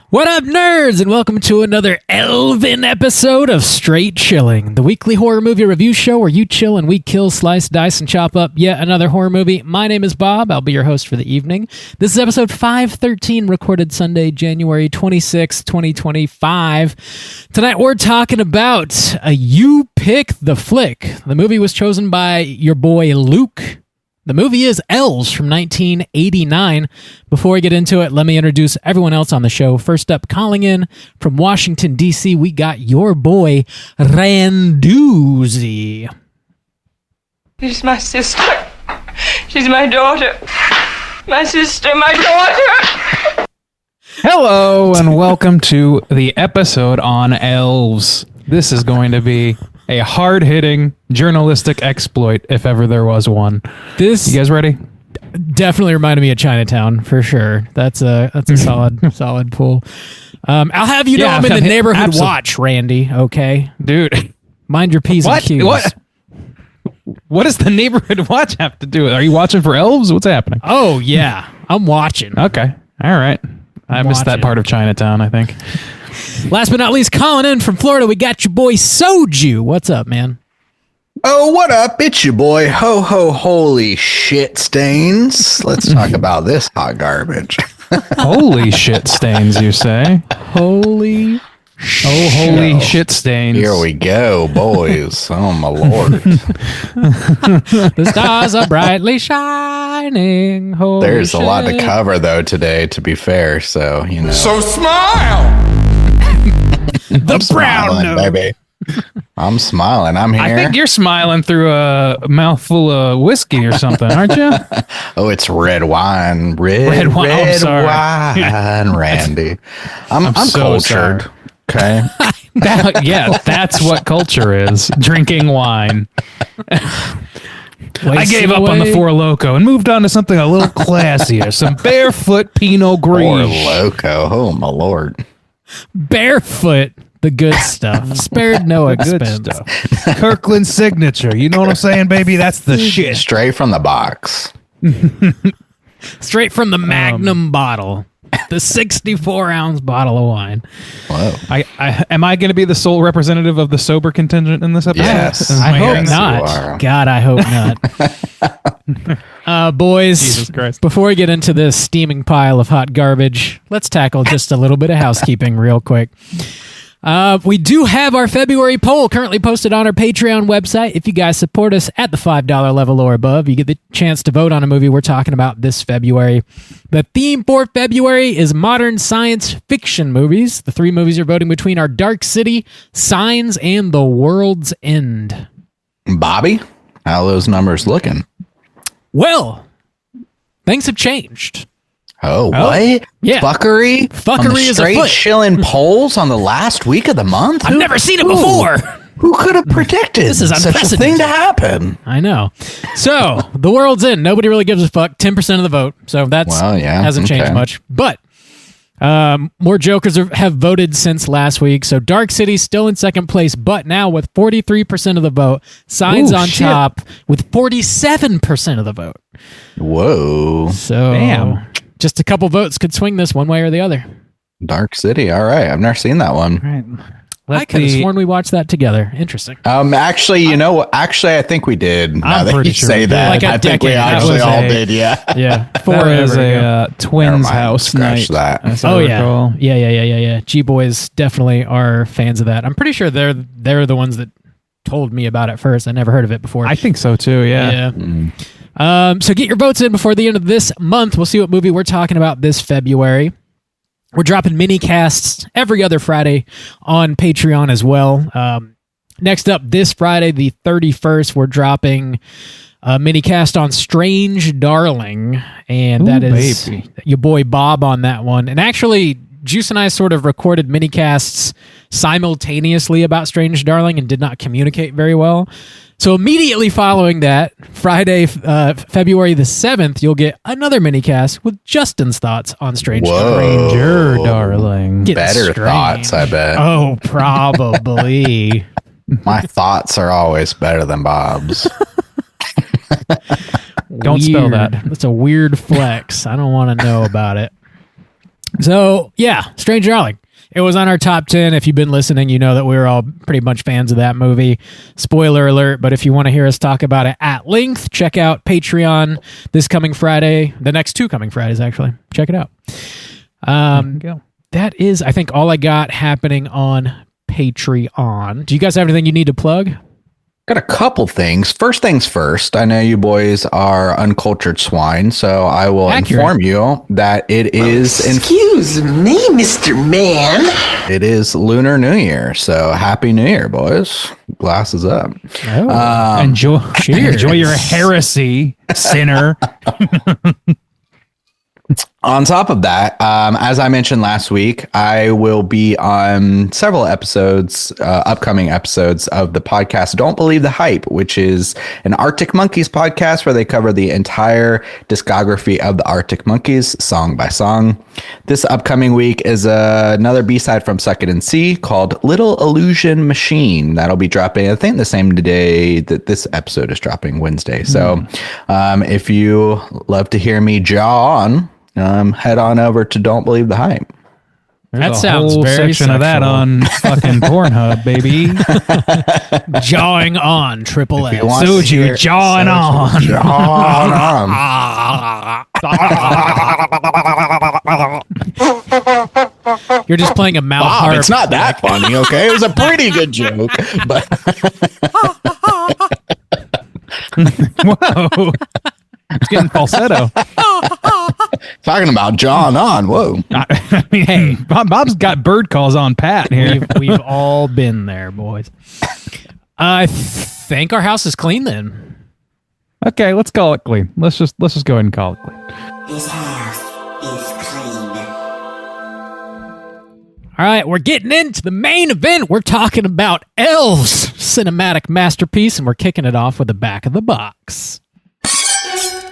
What up, nerds, and welcome to another Elven episode of Straight Chilling, the weekly horror movie review show where you chill and we kill, slice, dice, and chop up yet another horror movie. My name is Bob. I'll be your host for the evening. This is episode 513, recorded Sunday, January 26, 2025. Tonight we're talking about a You Pick the Flick. The movie was chosen by your boy Luke. The movie is Elves from 1989. Before we get into it, let me introduce everyone else on the show. First up, calling in from Washington, D.C., we got your boy, Randoozy. She's my sister. She's my daughter. My sister, my daughter. Hello, and welcome to the episode on Elves. This is going to be a hard-hitting journalistic exploit, if ever there was one. This you guys ready? Definitely reminded me of Chinatown, for sure. That's a solid pull. I'll have you know I'm in the neighborhood watch, Randy, okay? Dude. Mind your P's and Q's. What does the neighborhood watch have to do with it? Are you watching for Elves? What's happening? Oh, yeah. I'm watching. Okay. All right. I missed that part of Chinatown, I think. Last but not least, calling in from Florida, we got your boy Soju. What's up, man? Oh, what up? It's your boy Ho Ho Holy Shit Stains. Let's talk about this hot garbage. Holy shit stains, you say? Holy shit stains. Here we go, boys. Oh, my Lord. The stars are brightly shining. Holy There's shit. a lot to cover, though, today, to be fair. So, you know. So smile! The brown smiling, note. baby. I'm smiling. I'm here. I think you're smiling through a mouthful of whiskey or something, aren't you? Oh, it's red wine. Red wine. I'm sorry. Wine, Randy. I'm so cultured. sorry. Okay. That's what culture is. Drinking wine. I gave up on the Four Loko and moved on to something a little classier. Some barefoot Pinot Gris. Or loco. Oh, my Lord. Barefoot, the good stuff. Spared no expense. Kirkland signature. You know what I'm saying, baby? That's the shit. Straight from the box. Straight from the Magnum bottle. The 64-ounce bottle of wine. Whoa. Am I going to be the sole representative of the sober contingent in this episode? Yes. I hope Yes, not. God, I hope not. Boys, Jesus Christ. Before we get into this steaming pile of hot garbage, let's tackle just a little bit of housekeeping real quick. We do have our February poll currently posted on our Patreon website. If you guys support us at the $5 level or above, you get the chance to vote on a movie we're talking about this February. The theme for February is modern science fiction movies. The three movies you're voting between are Dark City, Signs, and The World's End. Bobby, how are those numbers looking? Well, things have changed. Oh, what? Yeah. Fuckery? Fuckery on the is straight afoot. chilling polls on the last week of the month? I've never seen it before. Who could have predicted This is such a unprecedented. thing to happen? I know. So, The World's End. Nobody really gives a fuck. 10% of the vote. So that's hasn't changed much. But more jokers have voted since last week. So Dark City's still in second place, but now with 43% of the vote. Signs on top with 47% of the vote. Whoa. So Damn. Just a couple votes could swing this one way or the other. Dark City. All right. I've never seen that one. Right. I could have sworn we watched that together. Interesting. Actually, I think we did. Now that pretty you sure say we did. that, Like a I think we decade. That actually was all a- did. Yeah. Yeah. That was a twins Never mind. house Scratch night. that. as I Oh recall. yeah. G-Boys definitely are fans of that. I'm pretty sure they're the ones that told me about it first. I never heard of it before. I think so too. Yeah. So get your votes in before the end of this month. We'll see what movie we're talking about this February. We're dropping mini casts every other Friday on Patreon as well. Next up, this Friday, the 31st, we're dropping a mini cast on Strange Darling, and that is your boy Bob on that one. And actually, Juice and I sort of recorded mini casts simultaneously about Strange Darling and did not communicate very well. So immediately following that, Friday, February the 7th, you'll get another minicast with Justin's thoughts on Strange Darling. Stranger Darling. Getting Better strange. thoughts, I bet. Oh, probably. My thoughts are always better than Bob's. Don't spell Weird. that. That's a weird flex. I don't want to know about it. So, yeah, Strange Darling. It was on our top 10. If you've been listening, you know that we were all pretty much fans of that movie. Spoiler alert, but if you want to hear us talk about it at length, check out Patreon this coming Friday. The next 2 coming Fridays, actually. Check it out. That is, I think, all I got happening on Patreon. Do you guys have anything you need to plug? Got a couple things. First things first, I know you boys are uncultured swine, so I will inform you that it is... Excuse me, Mr. Man. It is Lunar New Year, so Happy New Year, boys. Glasses up. Enjoy your heresy, sinner. On top of that, as I mentioned last week, I will be on several episodes, upcoming episodes of the podcast Don't Believe the Hype, which is an Arctic Monkeys podcast where they cover the entire discography of the Arctic Monkeys, song by song. This upcoming week is another B-side from Suck It and See called Little Illusion Machine. That'll be dropping, I think, the same day that this episode is dropping, Wednesday. So if you love to hear me jaw on, head on over to Don't Believe the Hype. There's that sounds whole very section of that on fucking Pornhub, baby. Jawing on Triple S. Soju jawing on. You're just playing a mouth Bob, harp. it's not that funny, okay? It was a pretty good joke, but Whoa. It's getting falsetto. talking about John on. Whoa. I mean, hey, Bob's got bird calls on pat here. We've all been there, boys. I think our house is clean then. Okay, let's call it clean. Let's just go ahead and call it clean. This house is clean. All right, we're getting into the main event. We're talking about Elves, cinematic masterpiece, and we're kicking it off with the back of the box.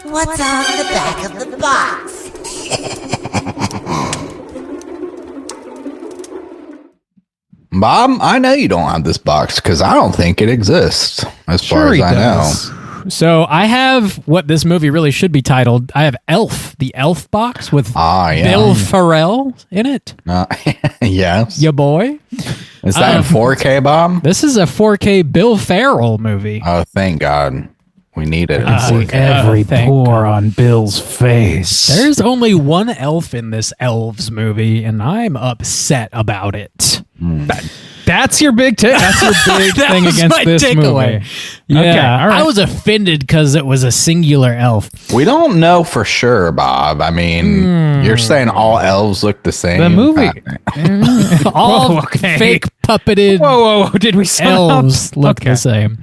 What's on the back of the box? Bob, I know you don't have this box because I don't think it exists as far as I know. So I have what this movie really should be titled. I have Elf, the Elf box with Bill Ferrell in it. Yes. Ya boy. Is that in 4K, Bob? This is a 4K Bill Ferrell movie. Oh, thank God. We need it in See 4K. every thank pore on Bill's face. There's only one elf in this Elves movie, and I'm upset about it. That's your big that's your big thing against this movie. Yeah, Okay, all right. I was offended because it was a singular elf. We don't know for sure, Bob. I mean, you're saying all elves look the same? The movie. All Whoa, okay. fake puppeted Whoa. Did we elves look Okay. the same.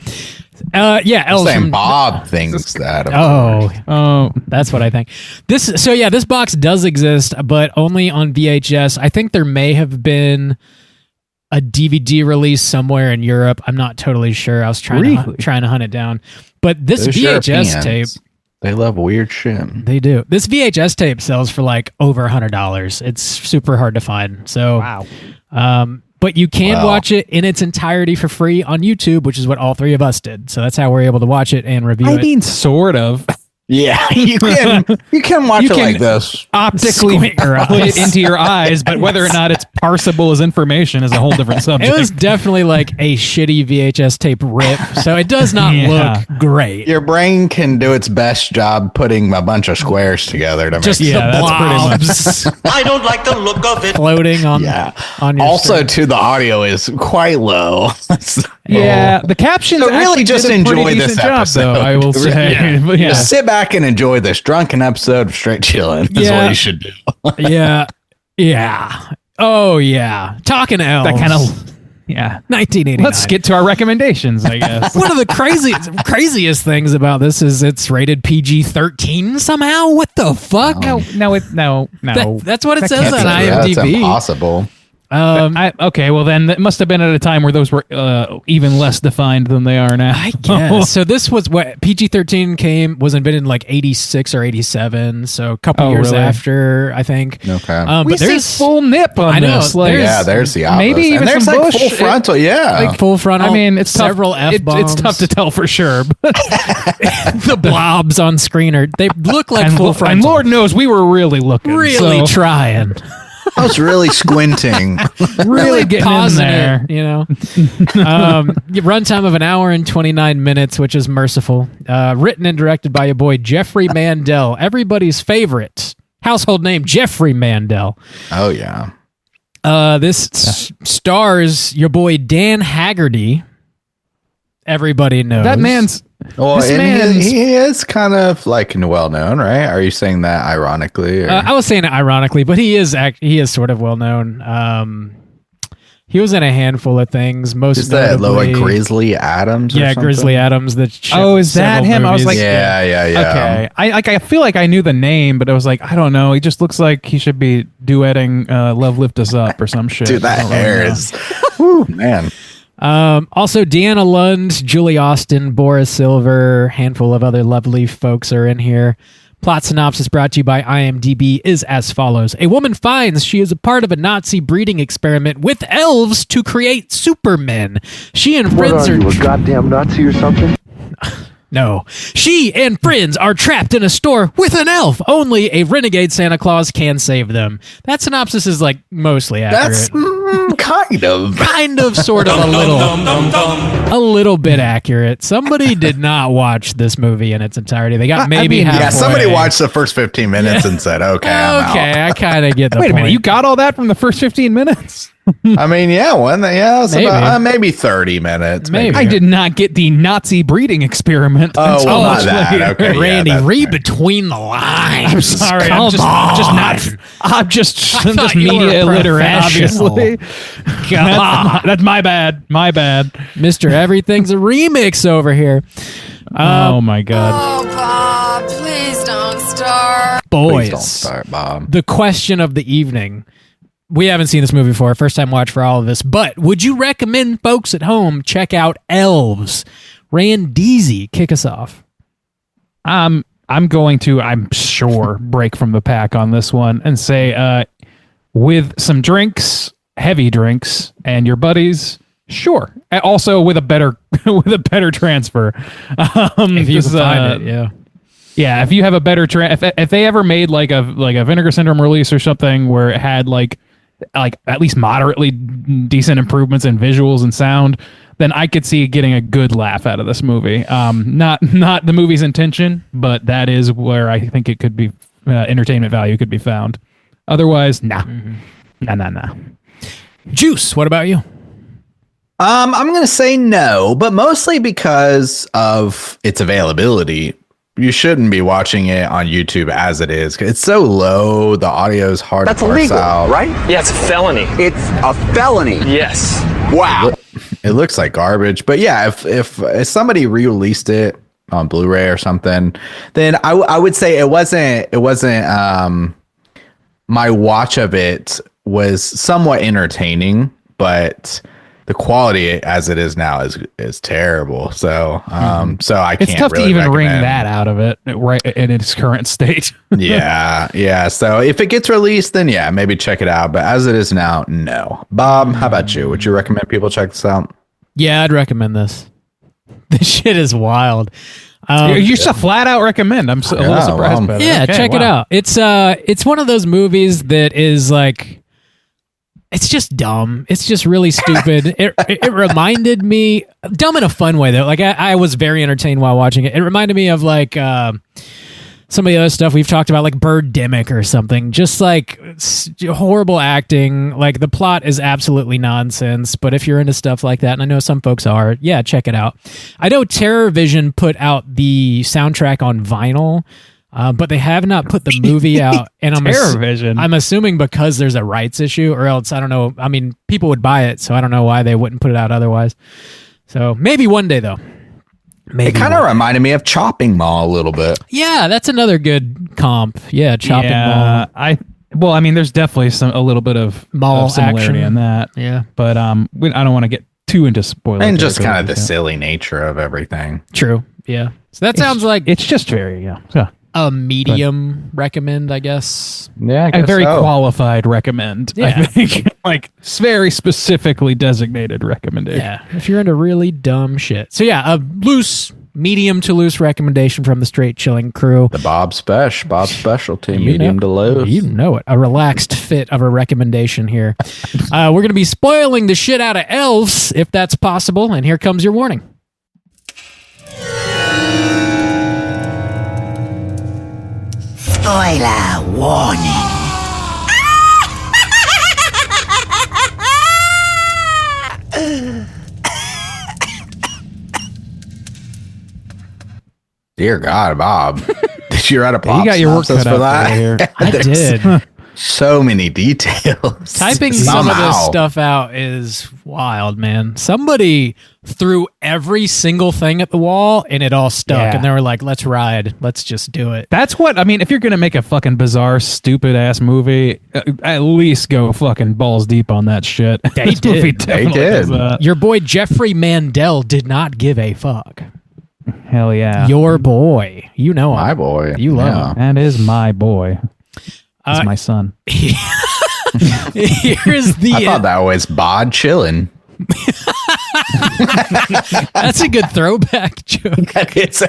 Yeah, elves. Saying from- Bob thinks that. Oh, that's what I think. This box does exist, but only on VHS. I think there may have been a DVD release somewhere in Europe. I'm not totally sure. I was trying to hunt it down. But this Those VHS Europeans, tape, they love weird shit. they do. This VHS tape sells for like over $100. It's super hard to find. So wow. But you can watch it in its entirety for free on YouTube, which is what all three of us did. So that's how we're able to watch it and review it. I mean, sort of. Yeah, you can watch it like this. Optically Squint your put eyes. it into your eyes, but whether or not it's parsable as information is a whole different subject. It was definitely like a shitty VHS tape rip, so it does not Yeah. look great. Your brain can do its best job putting a bunch of squares together to Just make the that's pretty blobs I don't like the look of it. floating on on your Also, screen. too, the audio is quite low. Yeah, the captions So really actually just did a pretty enjoy this decent job, episode. though, I will say. Yeah. But yeah. Just sit back and enjoy this drunken episode of Straight Chillin'. Is Yeah. what you should do. yeah. Oh yeah. Talking elves. That kind of, yeah. 1989. Let's get to our recommendations, I guess. One of the craziest things about this is it's rated PG-13 somehow. What the fuck? No. That's what it That says can't on be. IMDb. That's impossible. Okay, well then that must have been at a time where those were even less defined than they are now. I guess. So this was what PG-13 was invented in like 86 or 87. So a couple years really? after, I think. Okay. we But see there's full nip on I know, this. Like, Yeah, there's the obvious. maybe even and there's some like bush. full frontal. Yeah. like full frontal. I mean, it's several tough. F-bombs. It's tough to tell for sure. But The blobs on screen they look like full frontal. and Lord knows we were really looking. really so. trying. I was really squinting. Really getting in pausing there. it, you know. Runtime of an hour and 29 minutes, which is merciful. Written and directed by your boy Jeffrey Mandel, everybody's favorite household name, Jeffrey Mandel. Oh yeah. This stars your boy Dan Haggerty. Everybody knows That man's. Well, This and man's- he is kind of like well known, right? Are you saying that ironically? Or? I was saying it ironically, but he is sort of well known. He was in a handful of things. Most Is that notably, like Grizzly Adams? Or yeah, something? Grizzly Adams. Is that him? I was like, Yeah. Okay, I feel like I knew the name, but I was like, I don't know. He just looks like he should be duetting "Love Lift Us Up" or some shit. Dude, I that don't really hair know. is, whew, man. Also, Deanna Lund, Julie Austin, Boris Silver, handful of other lovely folks are in here. Plot synopsis brought to you by IMDb is as follows. A woman finds she is a part of a Nazi breeding experiment with elves to create supermen. She and friends What are you, a goddamn Nazi or something? No. She and friends are trapped in a store with an elf. Only a renegade Santa Claus can save them. That synopsis is like mostly accurate. That's kind of. Sort of, a little bit accurate. Somebody did not watch this movie in its entirety. They got maybe halfway. Yeah, somebody watched the first 15 minutes and said, "Okay, I'm out." Okay, I kind of get the Wait a point. minute, you got all that from the first 15 minutes? I mean, it's Maybe. about maybe 30 minutes. Maybe. I did not get the Nazi breeding experiment. Oh, until well, much not that. later. Okay, yeah, Randy, that's read fair. between the lines. I'm sorry. Come I'm just not. I'm just thought you were media a illiterate, professional. obviously. That's my bad. My bad. Mr. Everything's a remix over here. Oh my god. Oh, Bob, please don't start. Boys, Please don't start, Bob. the question of the evening. We haven't seen this movie before. First time watch for all of this. But would you recommend folks at home check out Elves? Randeezy, kick us off. I'm going to, I'm sure, break from the pack on this one and say, with some drinks, heavy drinks, and your buddies, sure. And also with a better transfer. If you can find it, yeah. Yeah, if you have a better if they ever made like a Vinegar Syndrome release or something where it had like at least moderately decent improvements in visuals and sound, then I could see getting a good laugh out of this movie. Not the movie's intention, but that is where I think it could be entertainment value could be found. Otherwise, nah. Nah. Juice, what about you? I'm going to say no, but mostly because of its availability. You shouldn't be watching it on YouTube as it is. It's so low. The audio is hard That's to parse illegal, out. right? Yeah, it's a felony. It's a felony. Yes. Wow. It looks like garbage. But yeah, if somebody re-released it on Blu-ray or something, then I would say it wasn't my watch of it was somewhat entertaining, but the quality as it is now is terrible. So so I can't. It's tough really to even wring recommend. that out of it right in its current state. Yeah. So if it gets released, then yeah, maybe check it out. But as it is now, no. Bob, how about you? Would you recommend people check this out? Yeah, I'd recommend this. This shit is wild. You just flat out recommend. I'm a little surprised by that. Yeah, Okay, check it wow. out. It's one of those movies that is like, it's just dumb. It's just really stupid. It reminded me, dumb in a fun way though. Like I was very entertained while watching it. It reminded me of like some of the other stuff we've talked about, like Birdemic or something. Just like horrible acting. Like the plot is absolutely nonsense. But if you're into stuff like that, and I know some folks are, yeah, check it out. I know Terror Vision put out the soundtrack on vinyl. But they have not put the movie out, and I'm assuming because there's a rights issue, or else I don't know. I mean, people would buy it, so I don't know why they wouldn't put it out otherwise. So maybe one day though. Maybe It kind of reminded me of Chopping Mall a little bit. Yeah, that's another good comp. Yeah, Chopping Mall. I mean, there's definitely a little bit of Mall similarity action. in that. Yeah, but I don't want to get too into spoilers. And just kind of the silly nature of everything. True. Yeah. So that sounds like it's just very a medium recommend, I guess. Yeah, a very qualified recommend. Yeah. I think like very specifically designated recommendation. Yeah, if you're into really dumb shit. So yeah, loose medium to loose recommendation from the Straight Chilling crew. The Bob specialty, medium to loose. You know it. A relaxed fit of a recommendation here. We're going to be spoiling the shit out of Elves, if that's possible, and here comes your warning. Spoiler warning. Dear God, Bob. Did you write a plot You got your work synopsis cut for out that? here. I did. So many details. Typing some of this stuff out is wild, man. Somebody threw every single thing at the wall and it all stuck. Yeah. And they were like, let's ride. Let's just do it. That's what I mean. If you're gonna make a fucking bizarre, stupid ass movie, at least go fucking balls deep on that shit. They This movie did. definitely They does did. that. Your boy Jeffrey Mandel did not give a fuck. Hell yeah. Your boy. You know him. My boy. You love That is my boy. That's my son. Here's the. I thought that was Bod chillin'. That's a good throwback joke. It's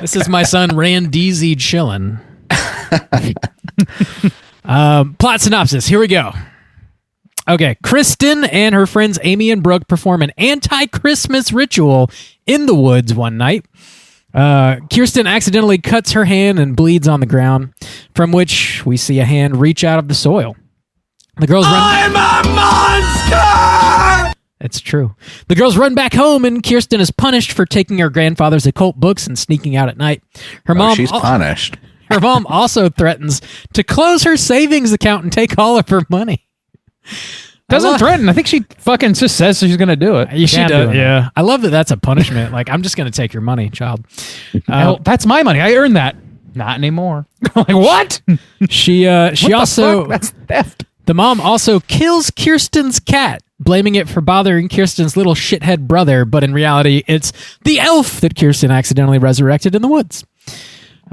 This is my son Randeezy chillin'. Plot synopsis. Here we go. Okay, Kristen and her friends Amy and Brooke perform an anti-Christmas ritual in the woods one night. Kirsten accidentally cuts her hand and bleeds on the ground, from which we see a hand reach out of the soil. The girls run. I'm a monster! It's true. The girls run back home, and Kirsten is punished for taking her grandfather's occult books and sneaking out at night. Her mom. She's punished. Her mom also threatens to close her savings account and take all of her money. Doesn't threaten. I think she fucking just says she's gonna do it. She does. Yeah. I love that that's a punishment. Like, I'm just going to take your money, child. Hell, that's my money. I earned that. Not anymore. Like, what? She What the also, fuck? That's theft. the mom also kills Kirsten's cat, blaming it for bothering Kirsten's little shithead brother. But in reality, it's the elf that Kirsten accidentally resurrected in the woods.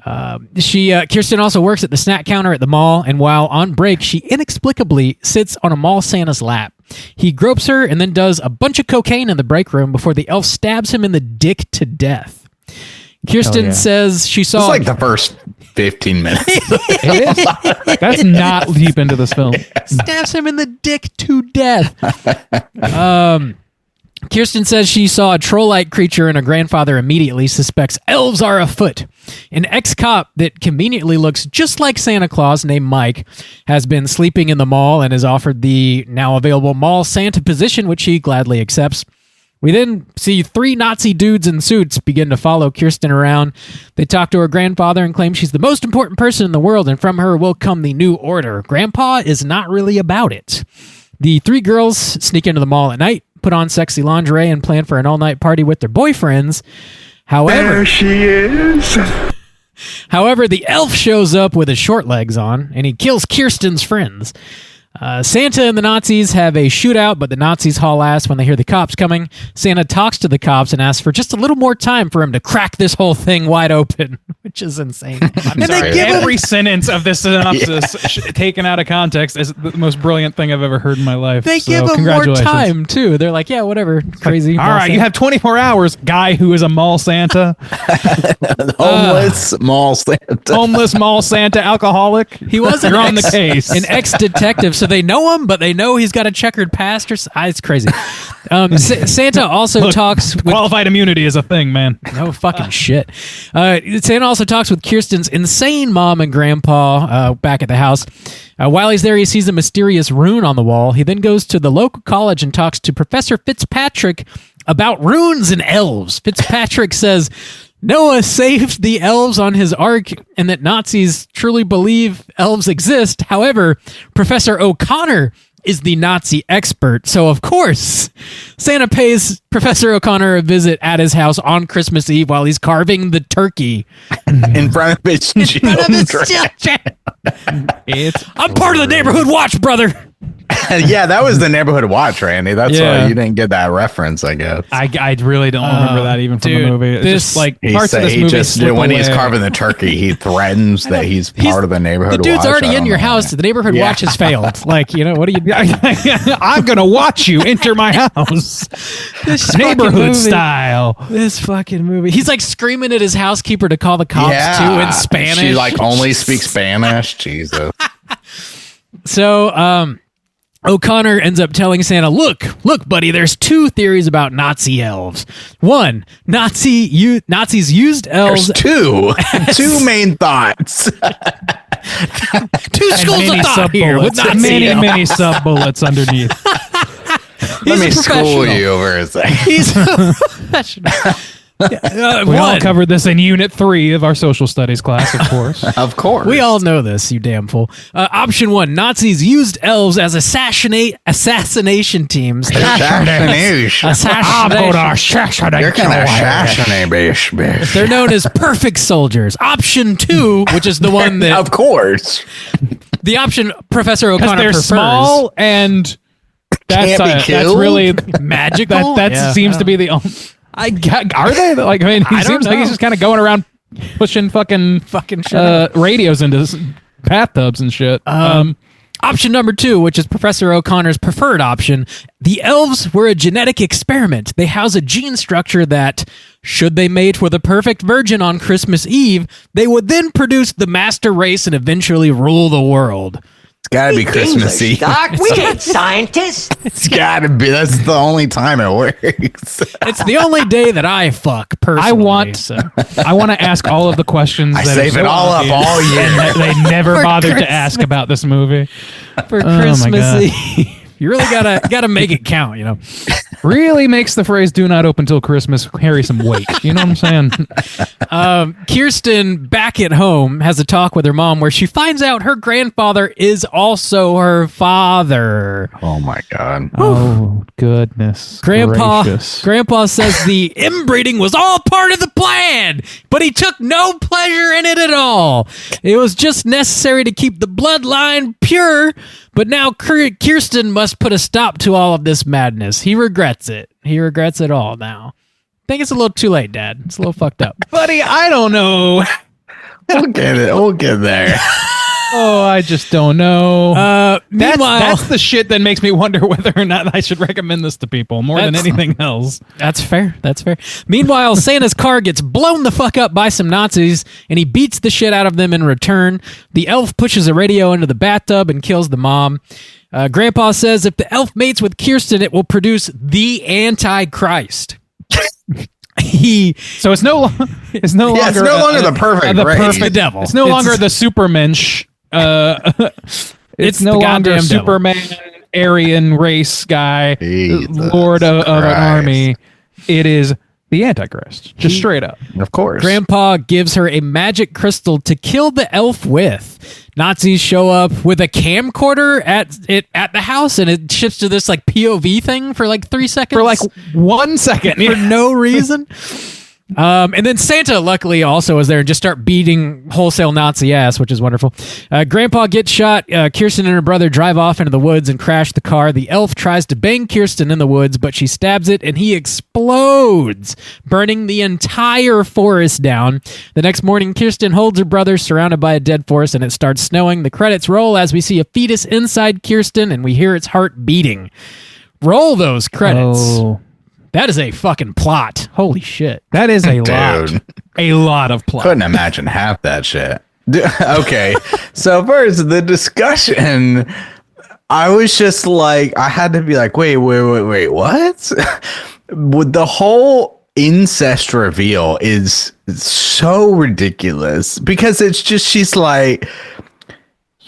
Kirsten also works at the snack counter at the mall, and while on break, she inexplicably sits on a mall Santa's lap. He gropes her and then does a bunch of cocaine in the break room before the elf stabs him in the dick to death. Kirsten says she saw... It's like the first 15 minutes. It is. That's not deep into this film. Stabs him in the dick to death. Kirsten says she saw a troll-like creature and her grandfather immediately suspects elves are afoot. An ex-cop that conveniently looks just like Santa Claus named Mike has been sleeping in the mall and is offered the now available mall Santa position, which he gladly accepts. We then see three Nazi dudes in suits begin to follow Kirsten around. They talk to her grandfather and claim she's the most important person in the world, and from her will come the new order. Grandpa is not really about it. The three girls sneak into the mall at night, put on sexy lingerie, and plan for an all-night party with their boyfriends. However, there she is. However, the elf shows up with his short legs on, and he kills Kirsten's friends. Santa and the Nazis have a shootout, but the Nazis haul ass when they hear the cops coming. Santa talks to the cops and asks for just a little more time for him to crack this whole thing wide open, which is insane. I'm sorry. Every sentence of this synopsis taken out of context is the most brilliant thing I've ever heard in my life. They give him more time, too. They're like, yeah, whatever. Crazy. All right, you have 24 hours. Guy who is a mall Santa. Homeless mall Santa. Homeless mall Santa alcoholic. He was You're on the case. An ex-detective, so they know him, but they know he's got a checkered past. It's crazy. Santa also talks with... Qualified immunity is a thing, man. No fucking shit. Santa also talks with Kirsten's insane mom and grandpa back at the house. While he's there, he sees a mysterious rune on the wall. He then goes to the local college and talks to Professor Fitzpatrick about runes and elves. Fitzpatrick says Noah saved the elves on his ark and that Nazis truly believe elves exist. However, Professor O'Connor is the Nazi expert. So, of course, Santa pays Professor O'Connor a visit at his house on Christmas Eve while he's carving the turkey. In front of his children. I'm part of the neighborhood watch, brother. Yeah, that was the Neighborhood Watch, Randy. That's why you didn't get that reference, I guess. I really don't remember that even from the movie. It's this- just like He parts of said this he movie just slip when he's away. carving the turkey, he threatens that he's part of the Neighborhood The dude's Watch. already I in don't your know. house. The Neighborhood Yeah. Watch has failed. Like, what do you? I'm gonna watch you enter my house, This fucking neighborhood movie. style. This fucking movie. He's like screaming at his housekeeper to call the cops too in Spanish. She like only speaks Spanish. Jesus. So, O'Connor ends up telling Santa, look, buddy, there's two theories about Nazi elves. One, Nazis used elves. There's two main thoughts. Two schools of thought here with Nazi elves. many sub bullets underneath. Let me a school professional. you over a second. He's a professional. We all covered this in Unit 3 of our social studies class, of course. Of course. We all know this, you damn fool. Option one, Nazis used elves as assassination teams. Assassination. Assassination. You're kind of assassinate, bitch. They're known as perfect soldiers. Option two, which is the one that Of course. the option Professor Because O'Connor they're prefers. small and that's Can't be that's killed? really Magical. that Yeah, seems to be the only. Are they? Like, I mean, he I don't seems like he's know. just kind of going around pushing fucking shit. radios into bathtubs and shit. Option number two, which is Professor O'Connor's preferred option, the elves were a genetic experiment. They house a gene structure that, should they mate with a perfect virgin on Christmas Eve, they would then produce the master race and eventually rule the world. It's got to be Christmas Eve. Doc, we ain't scientists. It's got to be. That's the only time it works. It's the only day that I fuck personally. I want to ask all of the questions. I that save are it so all up obvious all year. and that they never For bothered Christmas. to ask about this movie. for my Christmas God. Eve. You really gotta make it count, Really makes the phrase "do not open till Christmas" carry some weight. You know what I'm saying? Kirsten, back at home, has a talk with her mom where she finds out her grandfather is also her father. Oh my God. Oh goodness, Grandpa gracious. says the inbreeding was all part of the plan, but he took no pleasure in it at all. It was just necessary to keep the bloodline pure, but now Kirsten must put a stop to all of this madness. He regrets it. He regrets it all now. I think it's a little too late, Dad. It's a little fucked up. buddy. I don't know. We'll get it. We'll get there. Oh, I just don't know. Meanwhile, That's the shit that makes me wonder whether or not I should recommend this to people more than That's- anything else. That's fair. That's fair. Meanwhile, Santa's car gets blown the fuck up by some Nazis, and he beats the shit out of them in return. The elf pushes a radio into the bathtub and kills the mom. Grandpa says if the elf mates with Kirsten, it will produce the Antichrist. So it's no longer. It's no Yeah, longer. it's no longer the perfect race. The devil. It's no longer the Supermensch. It's no the longer goddamn devil. Superman, Aryan race guy, Jesus Lord of an Christ. army. It is the Antichrist, just straight up. Of course. Grandpa gives her a magic crystal to kill the elf with. Nazis show up with a camcorder at the house, and it shifts to this like POV thing for like 3 seconds. For like 1 second. for no reason. And then Santa, luckily, also is there and just start beating wholesale Nazi ass, which is wonderful. Grandpa gets shot. Kirsten and her brother drive off into the woods and crash the car. The elf tries to bang Kirsten in the woods, but she stabs it and he explodes, burning the entire forest down. The next morning, Kirsten holds her brother surrounded by a dead forest, and it starts snowing. The credits roll as we see a fetus inside Kirsten and we hear its heart beating. Roll those credits. Oh, That is a fucking plot. Holy shit. that is a Dude. lot. A lot of plot. Couldn't imagine half that shit. Okay. So first, the discussion, I was just like, I had to be like, wait, what? With the whole incest reveal is so ridiculous because it's just, she's like,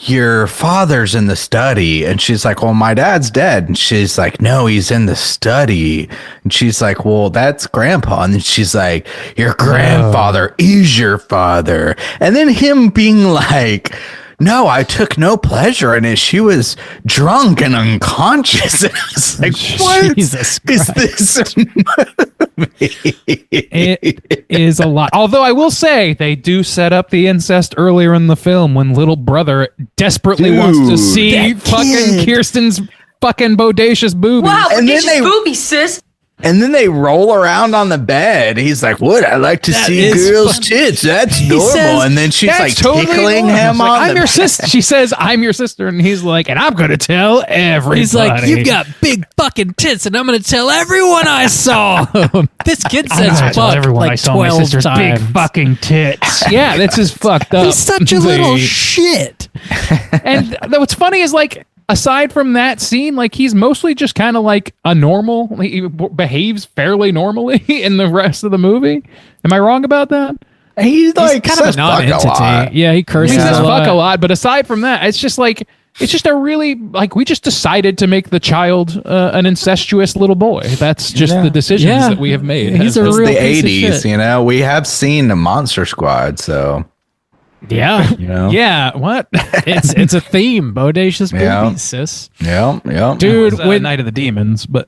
your father's in the study, and she's like, well, my dad's dead, and she's like, no, he's in the study, and she's like, well, that's grandpa, and then she's like, your grandfather is your father, and then him being like, no, I took no pleasure in it. She was drunk and unconscious. And I was like, what Jesus is this movie? It is a lot. Although I will say they do set up the incest earlier in the film when little brother desperately wants to Dude, see that fucking kid. Kirsten's fucking bodacious boobies. Wow, And get then your boobies, sis. And then they roll around on the bed. He's like, "What? I like to see girls' tits. That's normal." says, and then she's That's like totally tickling normal. him It's like, on I'm the your sister. She says, "I'm your sister," and he's like, "And I'm gonna tell everybody." He's like, "You've got big fucking tits, and I'm going to tell everyone I saw." This kid I'm says gonna tell fuck everyone I like saw my 12 sister's times. big fucking tits. Yeah, that's just fucked up. He's such a little shit. And what's funny is like, aside from that scene, like he's mostly just kind of like a normal. He behaves fairly normally in the rest of the movie. Am I wrong about that? He's like He's kind of a says fuck a lot. non-entity. Yeah, he curses He says a lot. fuck a lot, but aside from that, it's just like it's just a really like we just decided to make the child an incestuous little boy. That's just the decisions Yeah. that we have made. He's a It's real the piece of 80s, shit. you know. We have seen the Monster Squad, so Yeah, you know. Yeah, what? it's a theme. Bodacious Yeah. boobies, sis. Yeah. Dude, It was, when Night of the Demons, but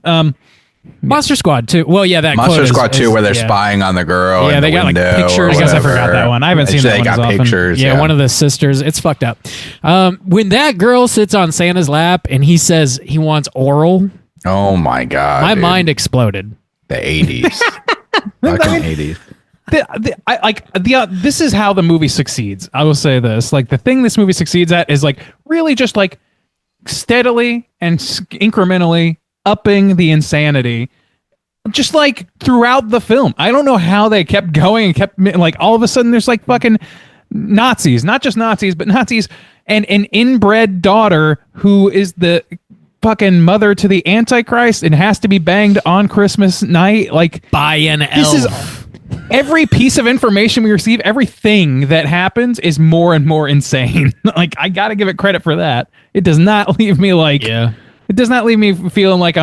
Monster Squad too. Well, yeah, that Monster quote Squad is, 2 where they're yeah. spying on the girl. Yeah, in they the got, like, window or pictures. I guess I whatever. forgot that one. I haven't seen They that one got as often. pictures. Yeah, one of the sisters. It's fucked up. When that girl sits on Santa's lap and he says he wants oral, Oh my god. my dude. mind exploded. The 80s. Fucking 80s. This is how the movie succeeds. I will say this: like the thing this movie succeeds at is like really just like steadily and incrementally upping the insanity, just like throughout the film. I don't know how they kept going and kept like all of a sudden there's like fucking Nazis, not just Nazis, but Nazis and an inbred daughter who is the fucking mother to the Antichrist and has to be banged on Christmas night. Like By an this is elf. every piece of information we receive, everything that happens is more and more insane. Like I gotta give it credit for that. It does not leave me like it does not leave me feeling like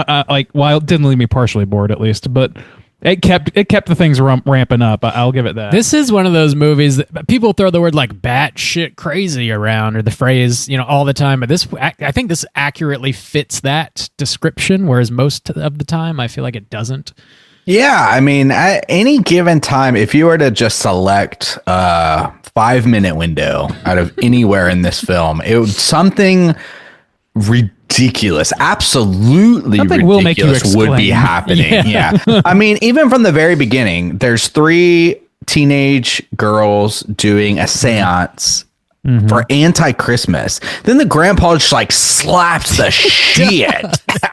well, it didn't leave me partially bored at least, but it kept the things ramping up. I'll give it that. This is one of those movies that people throw the word like batshit crazy around, or the phrase, all the time. But I think this accurately fits that description, whereas most of the time I feel like it doesn't. Yeah, I mean, at any given time, if you were to just select a 5-minute window out of anywhere in this film, it would something ridiculous, absolutely Something will make you ridiculous would be exclaim. happening. Yeah. I mean, even from the very beginning, there's 3 teenage girls doing a seance for anti-Christmas. Then the grandpa just like slaps the shit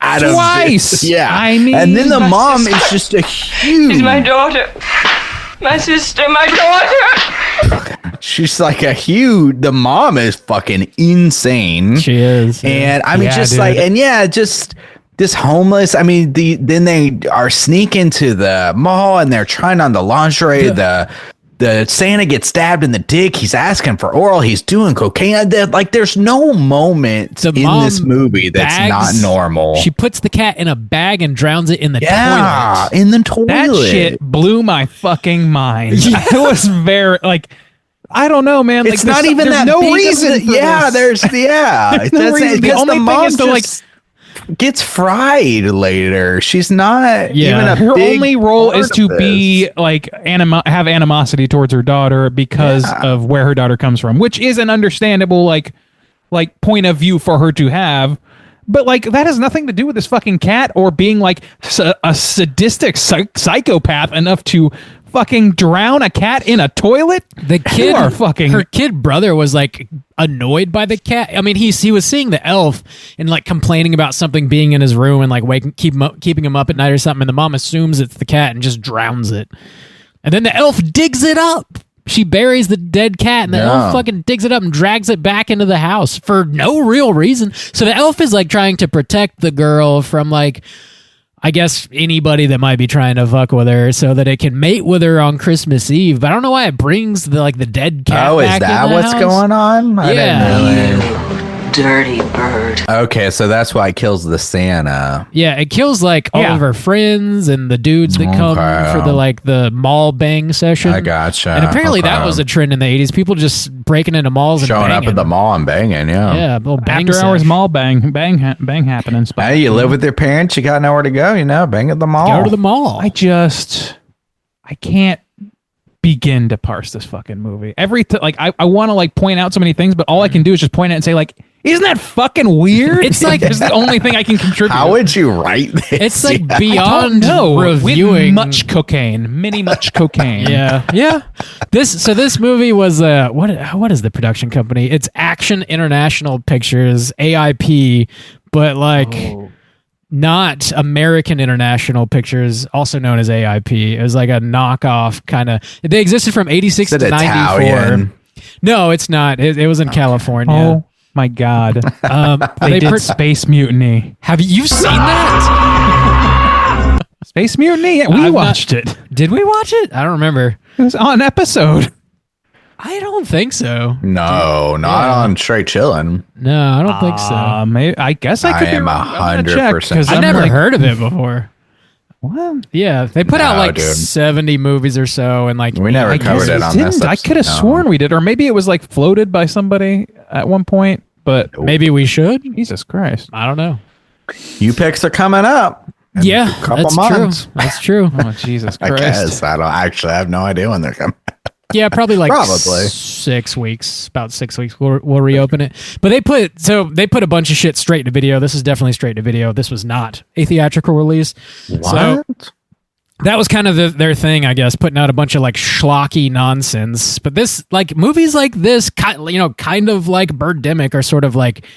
out of Twice. Yeah. I mean, and then the my mom sister. is just a huge. She's my daughter. My sister, my daughter. She's like a huge. The mom is fucking insane. She is. And I mean, Yeah, just dude. like, and yeah, just this homeless. I mean, then they are sneaking to the mall and they're trying on the lingerie. The Santa gets stabbed in the dick. He's asking for oral. He's doing cocaine. Like, there's no moment The in mom this movie that's bags- not normal. She puts the cat in a bag and drowns it in the yeah, toilet. in the toilet. that shit blew my fucking mind. I was very like, I don't know, man. It's like, not even there's that no big of reason. a- for yeah, this. there's no that's reason. The because only the thing mom is to, like, just gets fried later. She's not even a her big only role part is to of be this. like have animosity towards her daughter because of where her daughter comes from, which is an understandable like point of view for her to have. But like that has nothing to do with this fucking cat or being like a sadistic psychopath enough to fucking drown a cat in a toilet. The kid, You are fucking. her kid brother was like annoyed by the cat. I mean, he was seeing the elf and like complaining about something being in his room and like keeping him up at night or something. And the mom assumes it's the cat and just drowns it. And then the elf digs it up. She buries the dead cat and the elf fucking digs it up and drags it back into the house for no real reason. So the elf is like trying to protect the girl from like, I guess, anybody that might be trying to fuck with her so that it can mate with her on Christmas Eve. But I don't know why it brings the dead cat Oh, is back that in the what's house. going on? I Yeah. didn't really. Dirty bird. Okay, so that's why it kills the Santa. Yeah, it kills like all Yeah. of her friends and the dudes that come Okay. for the mall bang session. I gotcha. And apparently that Okay. was a trend in the 80s. People just breaking into malls and Showing up banging. at the mall and banging, yeah. Yeah, a little bang After hours sesh. mall bang happening. Hey, you live with your parents, you got nowhere to go, bang at the mall. Go to the mall. I can't begin to parse this fucking movie. I want to like point out so many things, but all I can do is just point out and say like Isn't that fucking weird? It's like- it's the only thing I can contribute. How would you write this? It's like Yeah. beyond reviewing. much cocaine, much cocaine. Yeah. This movie was what is the production company? It's Action International Pictures, AIP, but not American International Pictures, also known as AIP. It was like a knockoff kind of. They existed from 86 Is to it 94. Italian? No, it's not. It was in California. Oh my God. They did Space Mutiny. Have you seen that? Space Mutiny? Yeah, we watched it. Did we watch it? I don't remember. It was on episode. I don't think so. No, not on Straight Chillin'. No, I don't think so. Maybe, I guess I could I be am wrong. I'm gonna 100% check, 'cause I've I'm never like, heard of it before. What? Yeah, they put out No, like dude. 70 movies or so, and like We never I covered guess it we on didn't. this. I could have episode. sworn we did, or maybe it was like floated by somebody at one point. But maybe we should. Jesus Christ! I don't know. You picks are coming up. in Yeah, a couple that's months. true. That's true. Oh Jesus I Christ! guess I don't actually. I have no idea when they're coming. Yeah, probably like Probably. 6 weeks. About 6 weeks. We'll reopen it. But they put a bunch of shit straight to video. This is definitely straight to video. This was not a theatrical release. So that was kind of their thing, I guess, putting out a bunch of like schlocky nonsense. But this, like movies like this, kind of like Birdemic, are sort of like,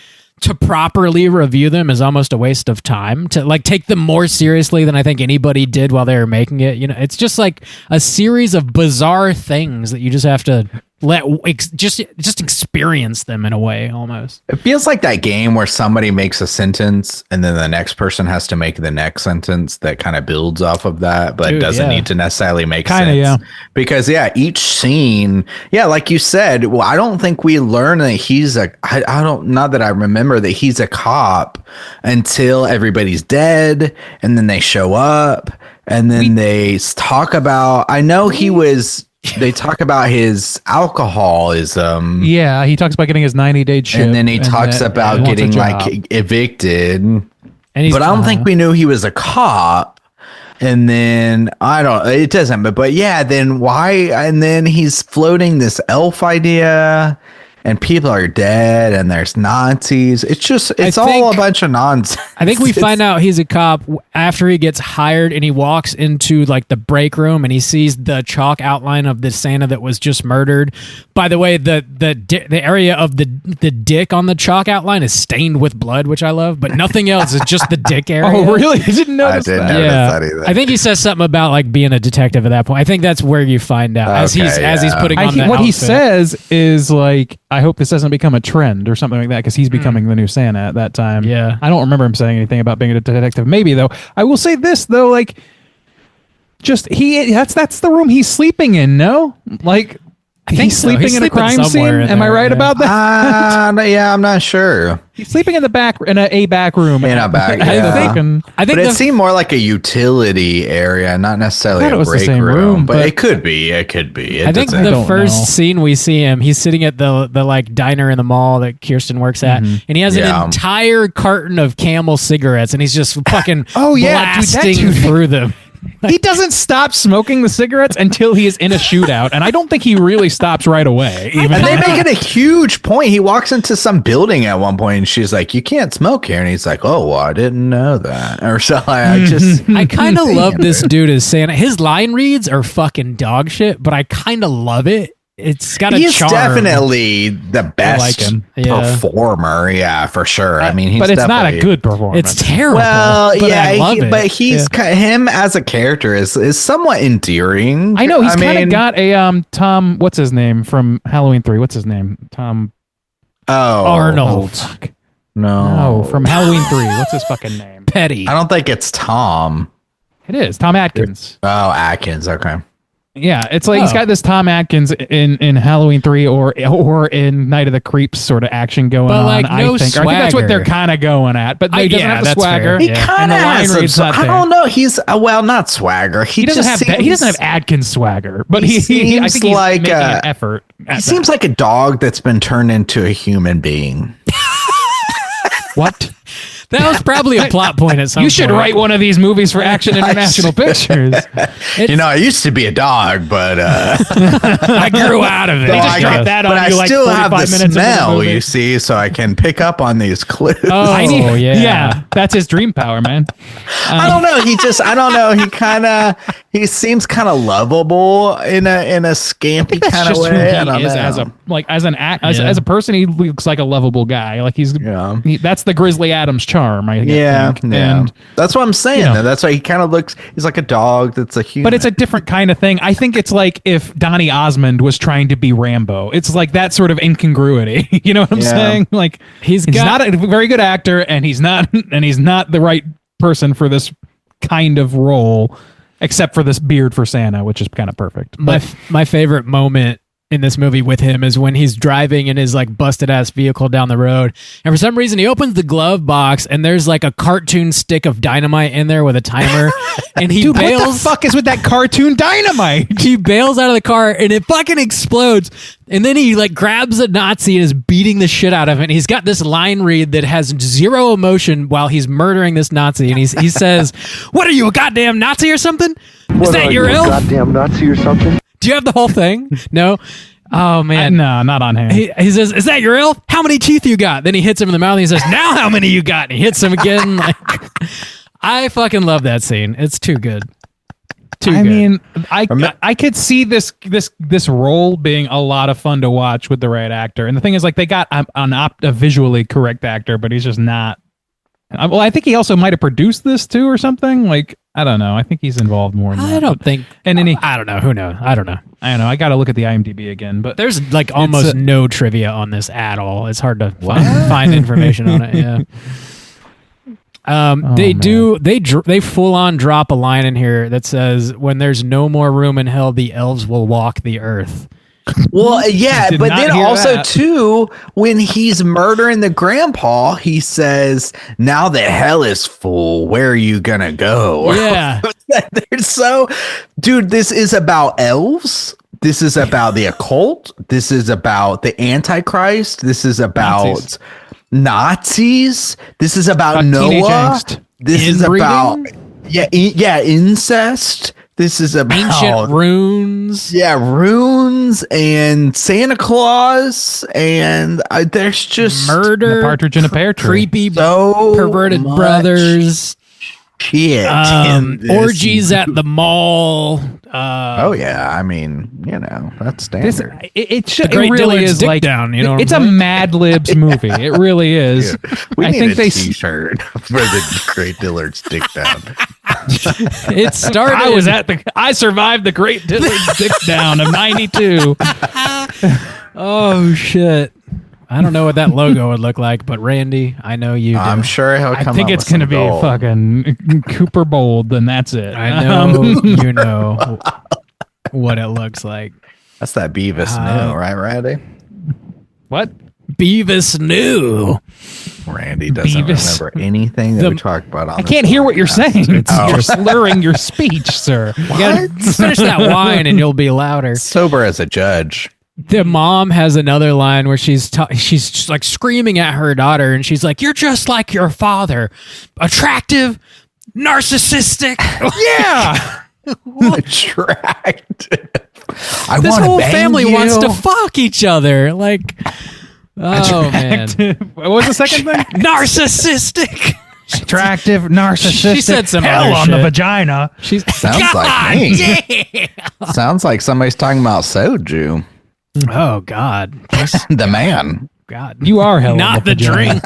to properly review them is almost a waste of time. To like take them more seriously than I think anybody did while they were making it. It's just like a series of bizarre things that you just have to just experience them in a way, almost. It feels like that game where somebody makes a sentence and then the next person has to make the next sentence that kind of builds off of that, but Dude, doesn't yeah. need to necessarily make Kinda, sense. yeah. Because each scene, like you said, well, I don't think we learn that he's not that I remember that he's a cop until everybody's dead and then they show up and then they talk about, I know he was, they talk about his alcoholism. Yeah, he talks about getting his 90-day chip, And then he talks that about he wants a getting job. like evicted. And he's, But I don't think we knew he was a cop. And then it doesn't, but yeah, then why? And then he's floating this elf idea and people are dead and there's Nazis. It's all a bunch of nonsense. I think we find out he's a cop after he gets hired and he walks into like the break room and he sees the chalk outline of the Santa that was just murdered. By the way, the area of the dick on the chalk outline is stained with blood, which I love, but nothing else. It's just the dick area. Oh, really? I didn't notice didn't that. notice Yeah, that either. I think he says something about like being a detective at that point. I think that's where you find out as he's putting on the what he outfit. says is like, I hope this doesn't become a trend or something like that, because he's becoming the new Santa at that time. Yeah. I don't remember him saying anything about being a detective. Maybe though. I will say this though, like, just that's the room he's sleeping in. No, like. think He's so. sleeping He's in a sleeping crime scene. somewhere in Am I there, right yeah. about that? I'm not sure. He's sleeping in the back in a back room. In a back, I yeah. think. I think But it the- seemed more like a utility area, not necessarily I thought a it was the break same room. room, But but- it could be. It could be. It I think doesn't- the don't first know. scene we see him, he's sitting at the like diner in the mall that Kirsten works at, and he has Yeah. an entire carton of Camel cigarettes, and he's just fucking Oh, yeah, dude, that blasting dude- through them. He doesn't stop smoking the cigarettes until he is in a shootout, and I don't think he really stops right away. Even And they make it a huge point. He walks into some building at one point and she's like, "You can't smoke here." And he's like, "Oh, well, I didn't know that." Or so I just I kind of love this dude as Santa. His line reads are fucking dog shit, but I kind of love it. It's got a he's charm. definitely the best like him. Yeah. performer. Yeah, for sure. I mean, he's but it's not a definitely- good performance. It's terrible. Well, but yeah, I love it. but he's him as a character is somewhat endearing. I know he's kind mean, of got a Tom. What's his name from Halloween 3? What's his name? Tom. Arnold. Fuck. No, No, from Halloween 3. What's his fucking name? Petty. I don't think it's Tom. It is Tom Atkins. Oh, Atkins. Okay. Yeah, it's like he's got this Tom Atkins in Halloween 3 or in Night of the Creeps sort of action going But, on. like, I no think. Or I think that's what swagger. they're kind of going at. But he doesn't yeah, have the that's swagger. fair. He Yeah. kind And of the line has. read's Some, not I there. don't know. He's not swagger. He doesn't have seems, he doesn't have Atkins swagger, but He I seems think he's like, making an effort. He seems like a dog that's been turned into a human being. what? That was probably a plot point at some You should point. write one of these movies for Action International Pictures. I used to be a dog, but I grew out of it. They just dropped that on but you I like still have 45 the minutes into the smell, movie. you see, so I can pick up on these clues. Oh, yeah. That's his dream power, man. I don't know. I don't know. He seems kind of lovable in a scampy That's kind of just who way. I don't he is know. as a person. He looks like a lovable guy. Like that's the Grizzly Adams charm. I think. And that's what I'm saying. That's why he kind of looks. He's like a dog. That's a human. but it's a different kind of thing. I think it's like if Donny Osmond was trying to be Rambo. It's like that sort of incongruity. You know what I'm saying? Like he's not a very good actor, and he's not the right person for this kind of role, except for this beard for Santa, which is kind of perfect. My favorite moment in this movie with him is when he's driving in his like busted ass vehicle down the road, and for some reason he opens the glove box and there's like a cartoon stick of dynamite in there with a timer, and he bails. What the fuck is with that cartoon dynamite? He bails out of the car and it fucking explodes, and then he like grabs a Nazi and is beating the shit out of it. And he's got this line read that has zero emotion while he's murdering this Nazi, and he says, "What are you, a goddamn Nazi or something? Is that your elf? Goddamn Nazi or something?" Do you have the whole thing? No. Oh man, no, not on hand. He says, "Is that your elf? How many teeth you got?" Then he hits him in the mouth and he says, "Now how many you got?" And he hits him again. Like, I fucking love that scene. It's too good. I mean, I could see this role being a lot of fun to watch with the right actor. And the thing is, like, they got a visually correct actor, but he's just not. Well, I think he also might have produced this too, or something. Like, I don't know. I think he's involved more in that. I don't think. And then I don't know. Who knows? I don't know. I got to look at the IMDb again. But there's like almost no trivia on this at all. It's hard to find information on it. Yeah. They full on drop a line in here that says, "When there's no more room in hell, the elves will walk the earth." Well, yeah, but then also that. too, when he's murdering the grandpa, he says, "Now that hell is full, where are you gonna go?" Yeah. Dude, this is about elves. This is about the occult. This is about the Antichrist. This is about Nazis. This is about Noah. This is about incest. This is about ancient runes. Yeah, runes and Santa Claus, and there's just murder, the partridge in a pear tree. Creepy, perverted brothers. Shit. Orgies at the mall. Oh yeah, I mean, that's standard. It really is like down. You know, it's a Mad Libs movie. It really is. Dude, we need a T-shirt for the Great Dillard's Dick Down. It started. I survived the Great Dillard's Dick Down of '92. Oh shit. I don't know what that logo would look like, but Randy, I know you do. I'm sure he'll come. I think it's going to be fucking Cooper Bold, and that's it. I know you know what it looks like. That's that Beavis new, right, Randy? What? Beavis new. Randy doesn't remember anything that we talked about on I can't hear what you're saying. You're slurring your speech, sir. You gotta finish that wine and you'll be louder. Sober as a judge. The mom has another line where she's just like screaming at her daughter, and she's like, "You're just like your father, attractive, narcissistic." Yeah, attractive. This whole family wants to fuck each other. Like, oh man, what was the second thing? Narcissistic. Attractive, narcissistic. She said some hell other on shit. the vagina. Sounds like me. Sounds like somebody's talking about soju. Oh God, the man. God, you are hell. Not on the drink.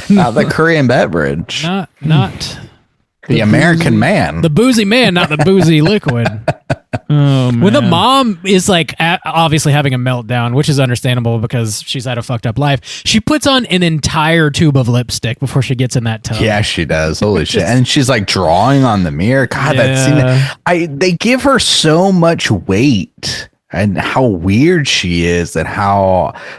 Not the Korean beverage. Not the American man. The boozy man, not the boozy liquid. Oh, man. When the mom is like obviously having a meltdown, which is understandable because she's had a fucked up life, she puts on an entire tube of lipstick before she gets in that tub. Yeah, she does. Holy shit. And she's like drawing on the mirror. God, that scene. They give her so much weight and how weird she is and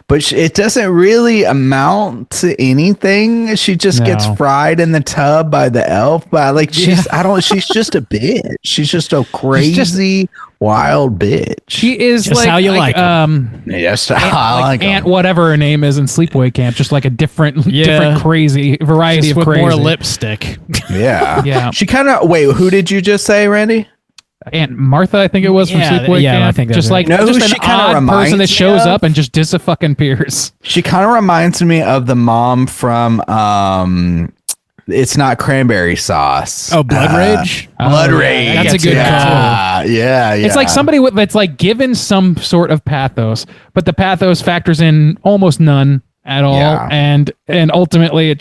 but it doesn't really amount to anything. She just gets fried in the tub by the elf, but like she's just a bitch. She's just a crazy wild bitch. She is just like how you like yes, Aunt whatever her name is in Sleepaway Camp, just like a different crazy variety just of with crazy. more lipstick. Yeah. She kind of who did you just say, Randy? Aunt Martha, I think it was from Sleepaway Camp. I think that's just right. like just she an kinda odd person that reminds me shows of? up and just disappears. She kind of reminds me of the mom from it's not cranberry sauce. Oh, Blood Rage? Blood Rage. That's a good call. Yeah. It's like somebody that's like given some sort of pathos, but the pathos factors in almost none at all, and ultimately it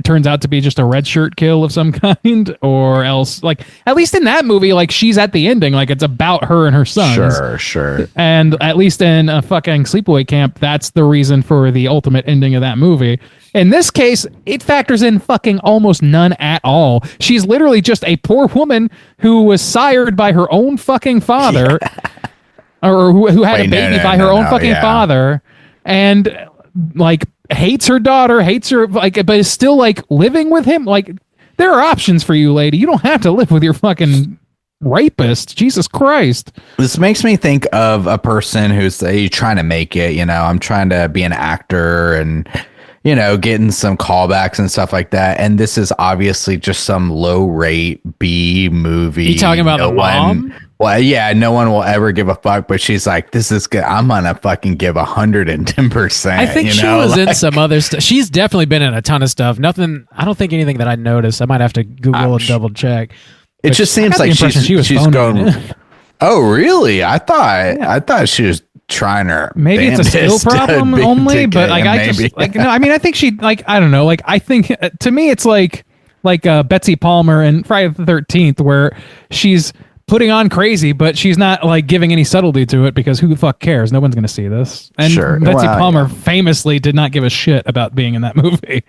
turns out to be just a red shirt kill of some kind, or else like at least in that movie, like she's at the ending, like it's about her and her sons. Sure. And at least in a fucking Sleepaway Camp, that's the reason for the ultimate ending of that movie. In this case, it factors in fucking almost none at all. She's literally just a poor woman who was sired by her own fucking father, or who had a baby by her own fucking father, and like hates her daughter, hates her, like, but is still like living with him. Like, there are options for you, lady. You don't have to live with your fucking rapist. Jesus Christ. This makes me think of a person who's trying to make it. I'm trying to be an actor and getting some callbacks and stuff like that. And this is obviously just some low rate B movie. You talking about the mom? Well, yeah, no one will ever give a fuck, but she's like, this is good. I'm going to fucking give 110%. I think she was in some other stuff. She's definitely been in a ton of stuff. Nothing, I don't think anything that I noticed. I might have to Google and double check. It just seems like she's going. Oh, really? I thought she was trying her. Maybe it's a skill problem only, but like I think she I don't know. Like I think to me it's like Betsy Palmer in Friday the 13th, where she's putting on crazy, but she's not like giving any subtlety to it because who the fuck cares? No one's going to see this. And Betsy Palmer famously did not give a shit about being in that movie.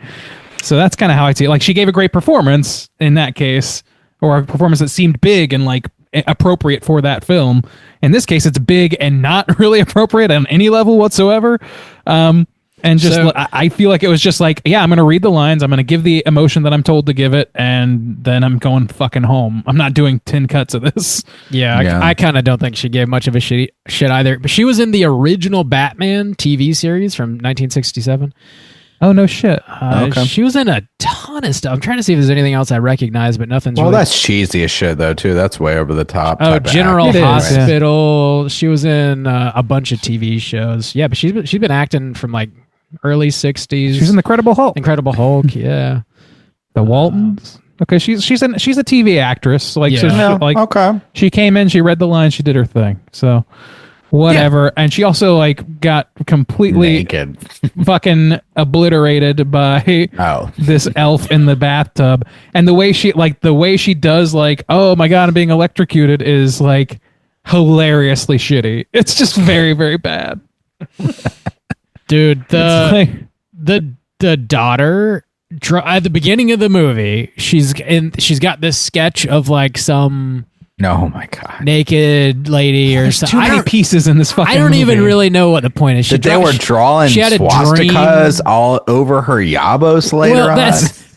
So that's kind of how I see it. Like she gave a great performance in that case, or a performance that seemed big and like appropriate for that film. In this case, it's big and not really appropriate on any level whatsoever. And just, I feel like it was just like, yeah, I'm going to read the lines. I'm going to give the emotion that I'm told to give it. And then I'm going fucking home. I'm not doing 10 cuts of this. Yeah. I kind of don't think she gave much of a shit either. But she was in the original Batman TV series from 1967. Oh, no shit. Okay. She was in a ton of stuff. I'm trying to see if there's anything else I recognize, but nothing's really... that's cheesy as shit, though, too. That's way over the top. Oh, General Hospital. Yeah. She was in a bunch of TV shows. Yeah, but she's been acting from like early 60s. She's in The Incredible Hulk. Yeah. The Waltons. Okay, she's a TV actress. Like, yeah. Okay. She came in, she read the lines, she did her thing. So... whatever. And she also like got completely naked, fucking obliterated by this elf in the bathtub. And the way she does like, oh my god, I'm being electrocuted is like hilariously shitty. It's just very, very bad. Dude, the daughter at the beginning of the movie, she's got this sketch of like some oh my god, naked lady or something. Too many pieces in this fucking I don't movie. even really know what the point is. They were drawing swastikas all over her yabos later on.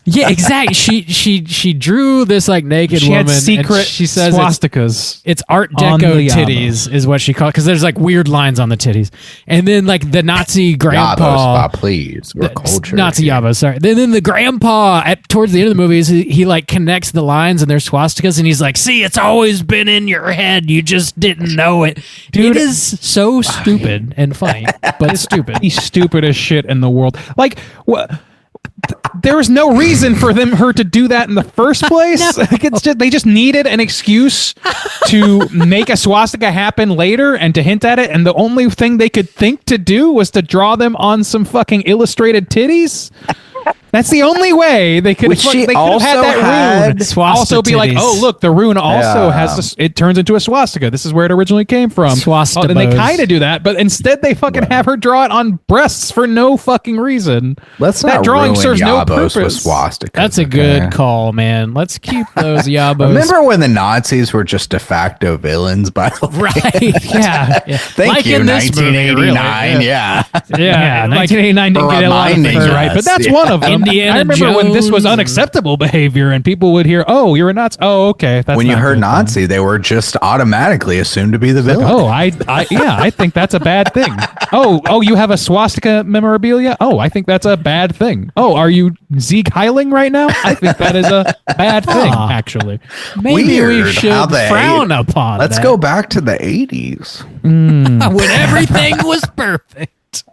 Yeah, exactly. She drew this like naked woman. Had secret and she says swastikas. It's Art Deco titties is what she called, because there's like weird lines on the titties. And then like the Nazi grandpa. Yabos, please, we're cultured. Nazi yabos, sorry. Then the grandpa towards the end of the movie he like connects the lines and there's swastikas and he's like, see, it's always been in your head. You just didn't know it. Dude, it is so stupid and funny, but stupid. He's stupid as shit in the world. Like what? There was no reason for her to do that in the first place. No. Like they just needed an excuse to make a swastika happen later and to hint at it. And the only thing they could think to do was to draw them on some fucking illustrated titties. That's the only way they could. Which she they could have had also that had rune. swastika Also, be like, titties. oh look, the rune also Yeah. has. It turns into a swastika. This is where it originally came from. Swastika And they bows. kind of do that, but instead they fucking have her draw it on breasts for no fucking reason. Let's that not drawing ruin serves no Yabos with purpose. swastikas. That's a good call, man. Let's keep those yabos. Remember when the Nazis were just de facto villains, by the way? Right. Yeah. Thank Like you, in this movie, 1989. really. Yeah. Yeah, like 1989 didn't get a lot of reminding things right, us, but that's yeah. one of them. Indiana I remember when this was Jones. unacceptable behavior, and people would hear, "Oh, you're a Nazi." Oh, okay. That's When you not heard good. Nazi, they were just automatically assumed to be the villain. Oh, I think that's a bad thing. Oh, you have a swastika memorabilia? Oh, I think that's a bad thing. Oh, are you Zeke Heiling right now? I think that is a bad thing, actually. Maybe we Weird should how they- frown upon Let's that. go back to the 80s. when everything was perfect.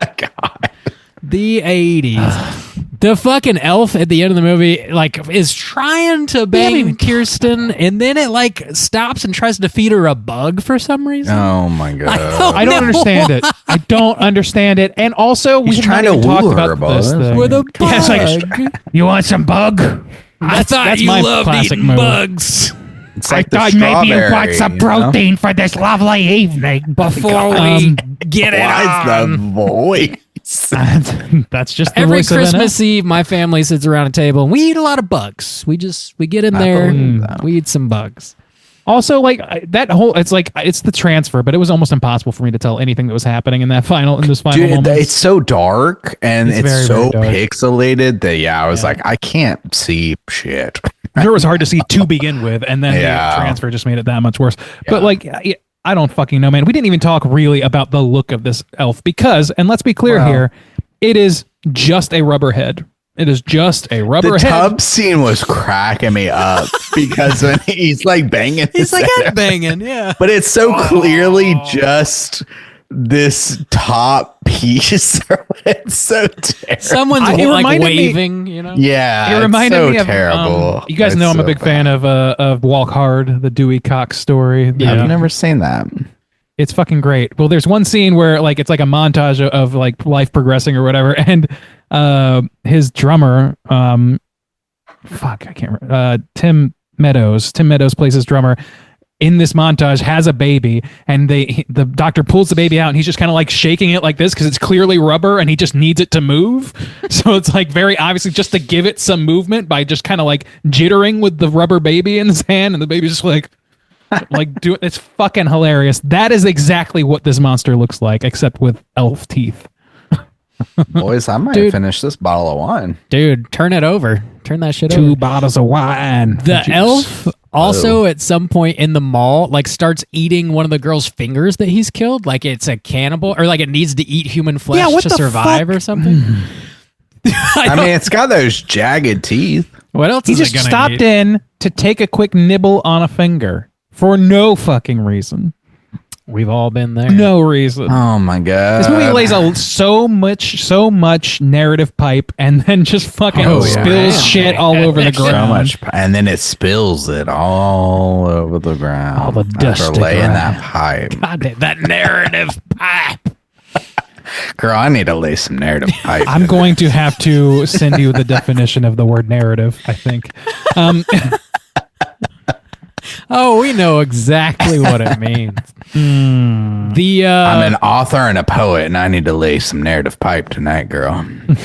The 80s. The fucking elf at the end of the movie, like, is trying to bang Kirsten, and then it, like, stops and tries to feed her a bug for some reason. Oh my god. I don't understand it. I don't understand it. And also, we He's have trying not to even talked woo about her, bud. this thing. With a bug. Yeah, it's like, you want some bug? I thought that's you my loved classic eating move. bugs It's like the strawberry, you know? for this lovely evening. before we get it Why on. is the voice? That's just the Every voice of an Christmas Eve, my family sits around a table and we eat a lot of bugs. We get in there, believe that. we eat some bugs. Also, like that whole, it's like it's the transfer, but it was almost impossible for me to tell anything that was happening in this final Dude, moment. it's so dark and It's it's, very, so very dark. pixelated that I was like, I can't see shit. It was hard to see to begin with, and then Yeah. the transfer just made it that much worse. But like, I don't fucking know, man. We didn't even talk really about the look of this elf because, and let's be clear here, it is just a rubber head. It is just a rubber The head. tub scene was cracking me up because when he's like banging, He's like head, head banging, yeah. but it's so clearly just this top piece. It's so terrible. Someone's It like reminded me- waving, you know. Yeah, It reminded it's so me of terrible. you guys It's know I'm a so big bad. fan of Walk Hard, the Dewey Cox story. I've never seen that. It's fucking great. Well, there's one scene where like it's like a montage of like life progressing or whatever, and his drummer, I can't remember. Tim Meadows plays his drummer. In this montage, has a baby, and the doctor pulls the baby out, and he's just kind of like shaking it like this because it's clearly rubber, and he just needs it to move. So it's like very obviously just to give it some movement by just kind of like jittering with the rubber baby in his hand, and the baby's just like doing. It's fucking hilarious. That is exactly what this monster looks like, except with elf teeth. Boys, I might Dude. finish this bottle of wine. Dude, turn it over. Turn that shit 2 over. bottles of wine. The elf also at some point in the mall like starts eating one of the girl's fingers that he's killed, like it's a cannibal or like it needs to eat human flesh Yeah, what to the survive fuck? or something. I mean, it's got those jagged teeth. What else He is just it gonna stopped eat? in to take a quick nibble on a finger for no fucking reason. We've all been there. No reason. Oh my god! This movie lays so much narrative pipe and then just fucking Oh, yeah. spills Man. shit all over the ground. so much, and then it spills it all over the ground. All the after dusty laying ground. that pipe. God damn, that narrative pipe. Girl, I need to lay some narrative pipe. I'm going to have to send you the definition of the word narrative, I think. Oh, we know exactly what it means. The I'm an author and a poet, and I need to lay some narrative pipe tonight, girl. I'm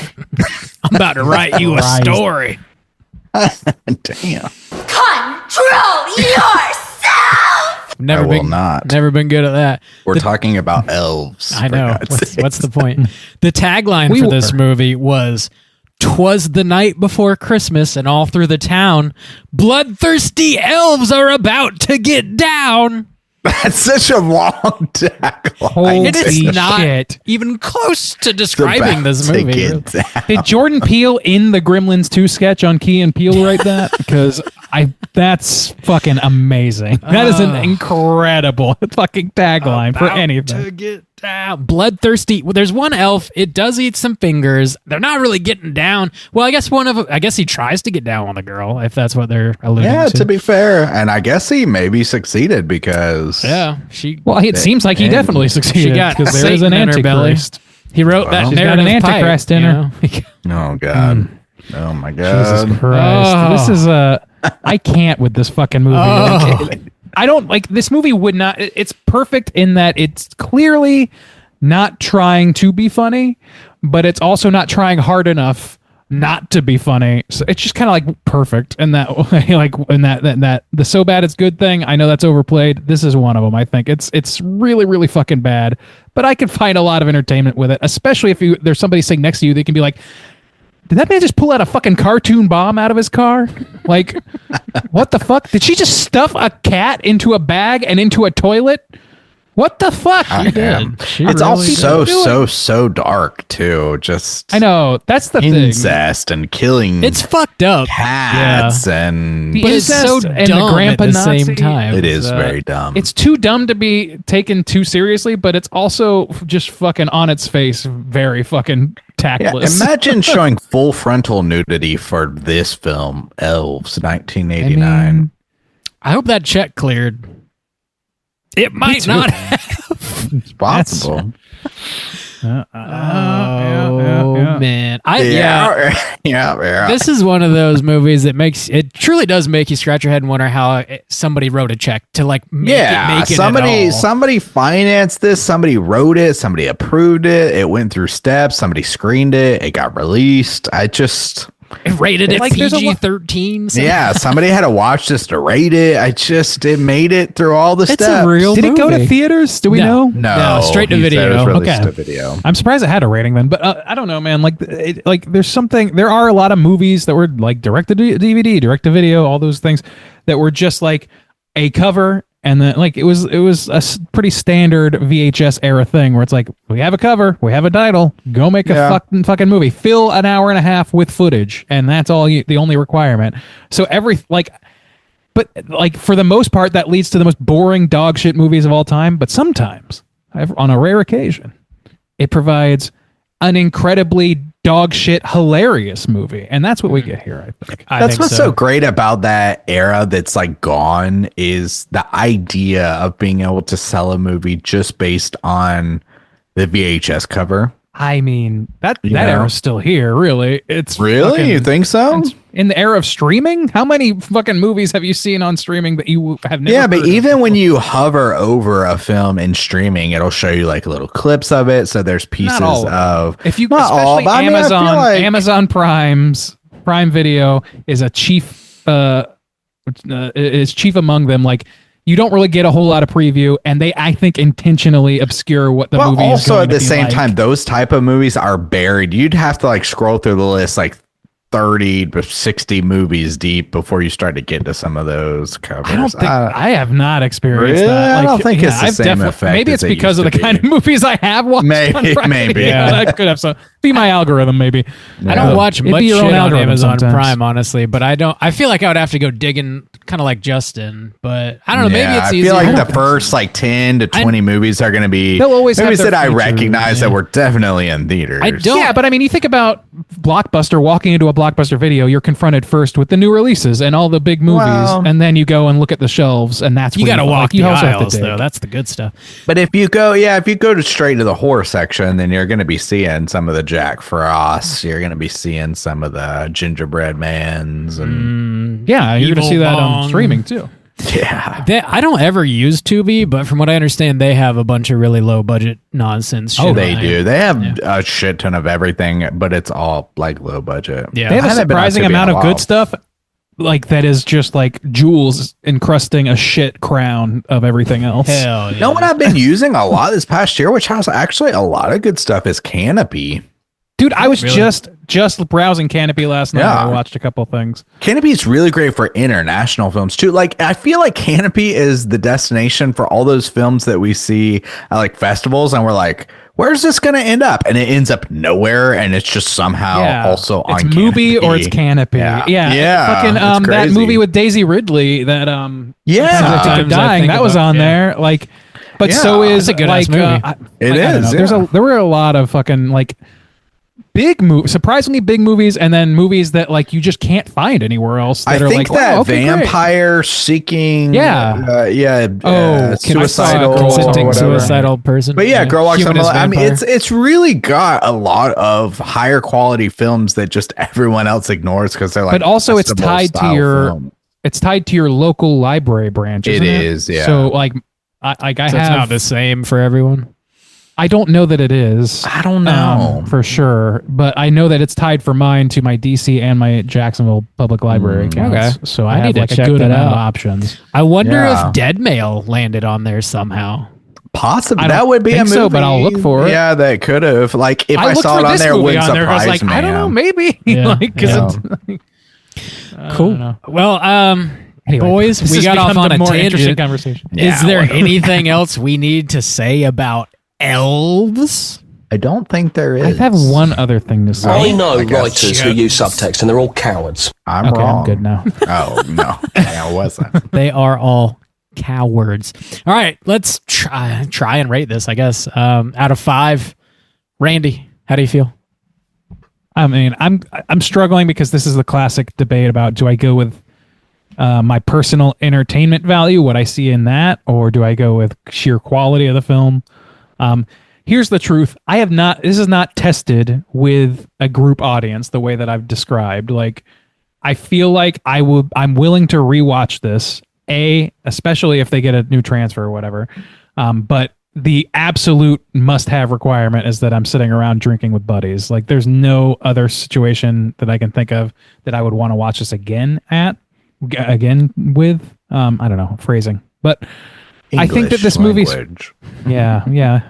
about to write you a Christ. story. Damn. Control yourself! Never I will been not. Never been good at that. We're talking about elves. I for know. God's What's the sakes. point? The tagline We for this were. movie was "'Twas the night before Christmas, and all through the town, bloodthirsty elves are about to get down." That's such a long tagline. Holy It is not shit. even close to It's describing about this to movie. get down. Did Jordan Peele in the Gremlins 2 sketch on Key and Peele write that? Because that's fucking amazing. That is an incredible fucking tagline for About anything. to get down. Bloodthirsty. Well, there's one elf. It does eat some fingers. They're not really getting down. Well, I guess he tries to get down on the girl, if that's what they're alluding Yeah, to. to be fair, and I guess he maybe succeeded because Yeah, she. Well, it seems like he And definitely She succeeded got because there is Satan an in her belly. antichrist. He wrote that She's got narrative an antichrist pipe, in you her. know? Oh god. Oh my god. Jesus Christ. Oh. This is I can't with this fucking movie. Oh. I don't like this movie would not it's perfect in that it's clearly not trying to be funny, but it's also not trying hard enough not to be funny. So it's just kind of like perfect in that way, like in that the so bad it's good thing. I know that's overplayed. This is one of them. I think it's really, really fucking bad, but I can find a lot of entertainment with it, especially if there's somebody sitting next to you. They can be like, did that man just pull out a fucking cartoon bomb out of his car? Like, what the fuck? Did she just stuff a cat into a bag and into a toilet? What the fuck? It's all so dark too. Just I know that's the incest and killing. It's fucked up. Cats and But it's so and dumb the grandpa at the Nazi, same time. it is very dumb. It's too dumb to be taken too seriously, but it's also just fucking on its face, very fucking tactless. Imagine showing full frontal nudity for this film, Elves, 1989. I hope that check cleared. It might not have. It's possible. Man. Yeah. This is one of those movies that truly does make you scratch your head and wonder how somebody wrote a check to like make it at all. Somebody financed this, somebody wrote it, somebody approved it, it went through steps, somebody screened it, it got released. It rated it like PG-13. Yeah, somebody had to watch this to rate it. It made it through all the steps. It's a real Did movie. it go to theaters? Do we know? No, straight to he said video. it was released Okay. to video. I'm surprised it had a rating then, but I don't know, man. Like there's something. There are a lot of movies that were like direct to DVD, direct to video, all those things that were just like a cover. And then, like, it was a pretty standard VHS era thing where it's like, we have a cover, we have a title, go make a fucking movie, fill an hour and a half with footage, and that's all the only requirement. So but for the most part, that leads to the most boring dog shit movies of all time. But sometimes, on a rare occasion, it provides an incredibly dog shit hilarious movie, and that's what we get here. I think That's what's so great about that era that's like gone is the idea of being able to sell a movie just based on the VHS cover. I mean, that era's still here, really. It's really? You think so? In the era of streaming? How many fucking movies have you seen on streaming that you have never Yeah, but heard even of? when you hover over a film in streaming, it'll show you like little clips of it. So there's pieces of if you not all, especially but I mean, I feel Amazon like- Amazon Prime Video is a chief is chief among them. Like, you don't really get a whole lot of preview, and they, I think, intentionally obscure what the movie is also going at to the be same like. time, those type of movies are buried. You'd have to like scroll through the list like 30 to 60 movies deep before you start to get to some of those covers. I don't think I have not experienced Really? that. I don't think it's the I've same definitely- effect Maybe as it's it because of used the to kind be. of movies I have watched. Maybe, on Friday. maybe. Yeah, that could have some. Be my algorithm, maybe. I don't watch It'd much be your own shit on algorithm Amazon sometimes. Prime, honestly, but I feel like I would have to go digging, kind of like Justin. But I don't know. Maybe it's I easier. feel like the first like 10 to 20 movies are going to be They'll always have movies their that I features, recognize that were definitely in theaters. I don't. Yeah, but I mean, you think about Blockbuster, walking into a Blockbuster video, you're confronted first with the new releases and all the big movies, Well- and then you go and look at the shelves, and that's You where got to walk you the also have to aisles, dig. though. That's the good stuff. But if you go to straight to the horror section, then you're going to be seeing some of the Jack Frosts. You're going to be seeing some of the Gingerbread Mans, and Yeah, you're going to Evil see that Bong. on streaming too. yeah, I don't ever use Tubi, but from what I understand, they have a bunch of really low budget nonsense shit. they on do. there. They have a shit ton of everything, but it's all like low budget. Yeah. They have I a haven't been on surprising Tubi in amount a of while. good stuff, like that is just like jewels encrusting a shit crown of everything else. Hell yeah. You know what I've been using a lot this past year, which has actually a lot of good stuff, is Canopy. Dude, I was Really? just browsing Canopy last night. Yeah. I watched a couple things. Canopy is really great for international films too. Like, I feel like Canopy is the destination for all those films that we see at like festivals, and we're like, where's this going to end up? And it ends up nowhere, and it's just somehow also on it's movie Canopy. or it's Canopy. Yeah. Fucking It's that crazy. movie with Daisy Ridley that Yeah. Sometimes I Think of Sometimes I Dying, think that was about- on yeah. there. Like, but Yeah. so is That's a good-ass like movie. It I don't is, know. yeah. There were a lot of fucking like surprisingly big movies, and then movies that like you just can't find anywhere else. That I are think like, that wow, okay, vampire seeking, suicidal, consenting suicidal person. But yeah, Girl Walks on Humanist Melon. I mean, vampire. it's really got a lot of higher quality films that just everyone else ignores because they're like. But also, it's festival tied to style your film. it's tied to your local library branch. Isn't it is, yeah. So like, I So have. it's not the same for everyone. I don't know that it is. I don't know for sure, but I know that it's tied for mine to my DC and my Jacksonville Public Library accounts. okay. So I I have need to like a check good that amount of out. options. I wonder Yeah. if Dead Mail landed on there somehow. Possibly I don't that would be a think movie. so, but I'll look for it. Yeah, that could have. Like if I, looked saw for it on this there, it movie wouldn't on there. I was surprise like, me. I don't know, maybe. Yeah, like, 'cause yeah. it's- I Cool. don't know. Well, Anyway, boys, this we has got off become on a a more interesting tangent. conversation. Yeah, Is there whatever. anything else we need to say about elves? I don't think there is. I have one other thing to say. I know I guess. writers who use subtext and they're all cowards. I'm Okay, wrong. I'm good now. Oh no, I wasn't. They are all cowards. All right, let's try and rate this. I guess out of 5, Randy, how do you feel? I mean, I'm struggling because this is the classic debate about do I go with my personal entertainment value, what I see in that, or do I go with sheer quality of the film? Here's the truth. This is not tested with a group audience the way that I've described. Like, I feel like I'm willing to rewatch this, especially if they get a new transfer or whatever. But the absolute must-have requirement is that I'm sitting around drinking with buddies. Like, there's no other situation that I can think of that I would want to watch this again with. I don't know, phrasing. But I think that this movie's... language. Yeah.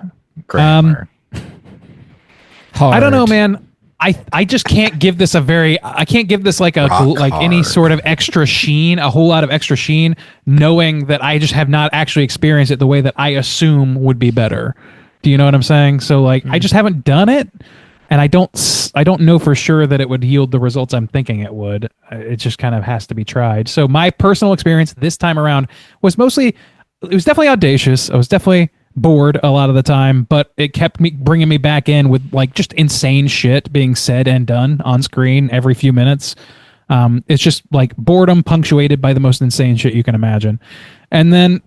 Grammar. Hard. I don't know, man. I just can't give this I can't give this like any hard. sort of extra sheen, a whole lot of extra sheen, knowing that I just have not actually experienced it the way that I assume would be better. Do you know what I'm saying? So like, I just haven't done it, and I don't know for sure that it would yield the results I'm thinking it would. It just kind of has to be tried. So my personal experience this time around was definitely audacious. I was definitely bored a lot of the time, but it kept bringing me back in with like just insane shit being said and done on screen every few minutes. It's just like boredom punctuated by the most insane shit you can imagine. And then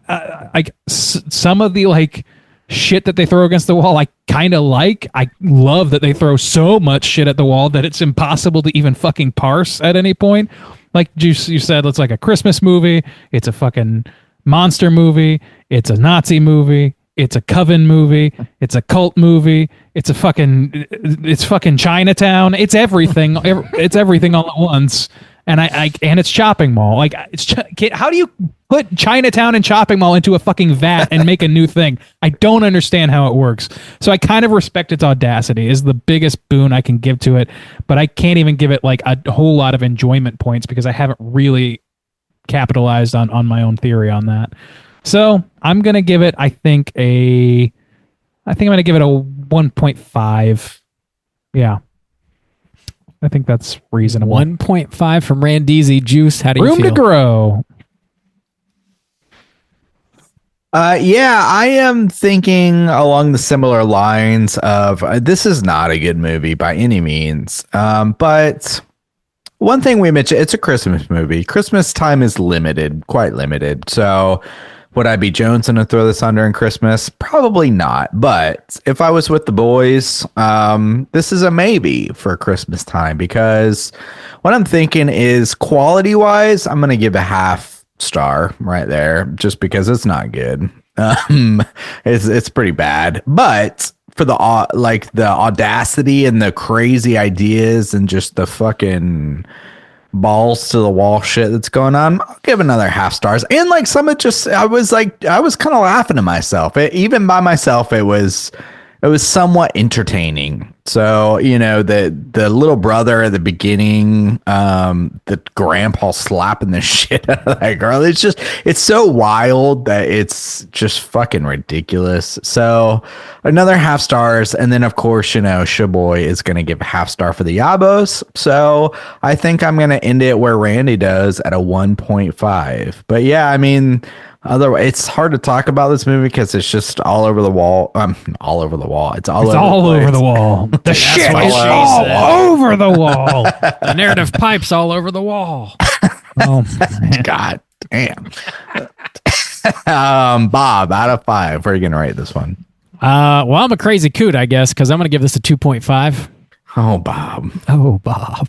some of the like shit that they throw against the wall, I kind of like. I love that they throw so much shit at the wall that it's impossible to even fucking parse at any point. Like you said, it's like a Christmas movie. It's a fucking monster movie. It's a Nazi movie. It's a coven movie. It's a cult movie. It's fucking Chinatown. It's everything. It's everything all at once. And and it's Chopping Mall. Like, how do you put Chinatown and Chopping Mall into a fucking vat and make a new thing? I don't understand how it works. So I kind of respect its audacity is the biggest boon I can give to it, but I can't even give it like a whole lot of enjoyment points because I haven't really capitalized on my own theory on that. So I'm gonna give it, I think I'm gonna give it a 1.5. Yeah, I think that's reasonable. 1.5 from Randeezy. Juice, how do you Room feel? to grow. Yeah, I am thinking along the similar lines of this is not a good movie by any means. But one thing we mentioned, it's a Christmas movie. Christmas time is limited, quite limited. So would I be jonesing to throw this under in Christmas? Probably not. But if I was with the boys, this is a maybe for Christmas time because what I'm thinking is quality wise, I'm going to give a half star right there just because it's not good. It's pretty bad. But for the audacity and the crazy ideas and just the fucking balls to the wall shit that's going on, I'll give another half stars. And like some of just I was kind of laughing to myself. Even by myself, it was somewhat entertaining. So, you know, the little brother at the beginning, the grandpa slapping the shit out of that girl. It's so wild that it's just fucking ridiculous. So another half stars. And then of course, you know, Shaboy is going to give a half star for the Yabos. So I think I'm going to end it where Randy does at a 1.5. But yeah, I mean, Otherwise, it's hard to talk about this movie because it's just all over the wall. All over the wall. It's all over the wall. The shit what is she all said. over the wall. The narrative pipe's all over the wall. Oh, man. God damn. Bob, out of 5, where are you going to rate this one? Well, I'm a crazy coot, I guess, because I'm going to give this a 2.5. Oh, Bob. Oh, Bob.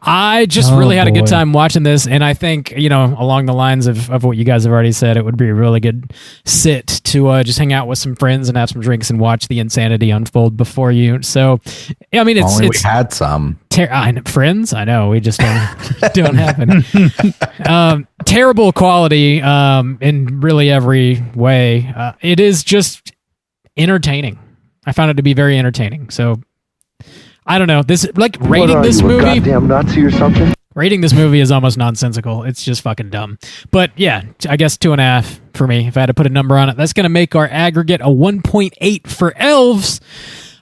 I just really had a good time watching this, and I think, along the lines of what you guys have already said, it would be a really good sit to just hang out with some friends and have some drinks and watch the insanity unfold before you. So, I mean, it's we had some friends. I know we just don't happen. Terrible quality in really every way. It is just entertaining. I found it to be very entertaining. So. I don't know. Rating this movie. Goddamn Nazi or something? Rating this movie is almost nonsensical. It's just fucking dumb. But yeah, I guess 2.5 for me. If I had to put a number on it, that's going to make our aggregate a 1.8 for Elves.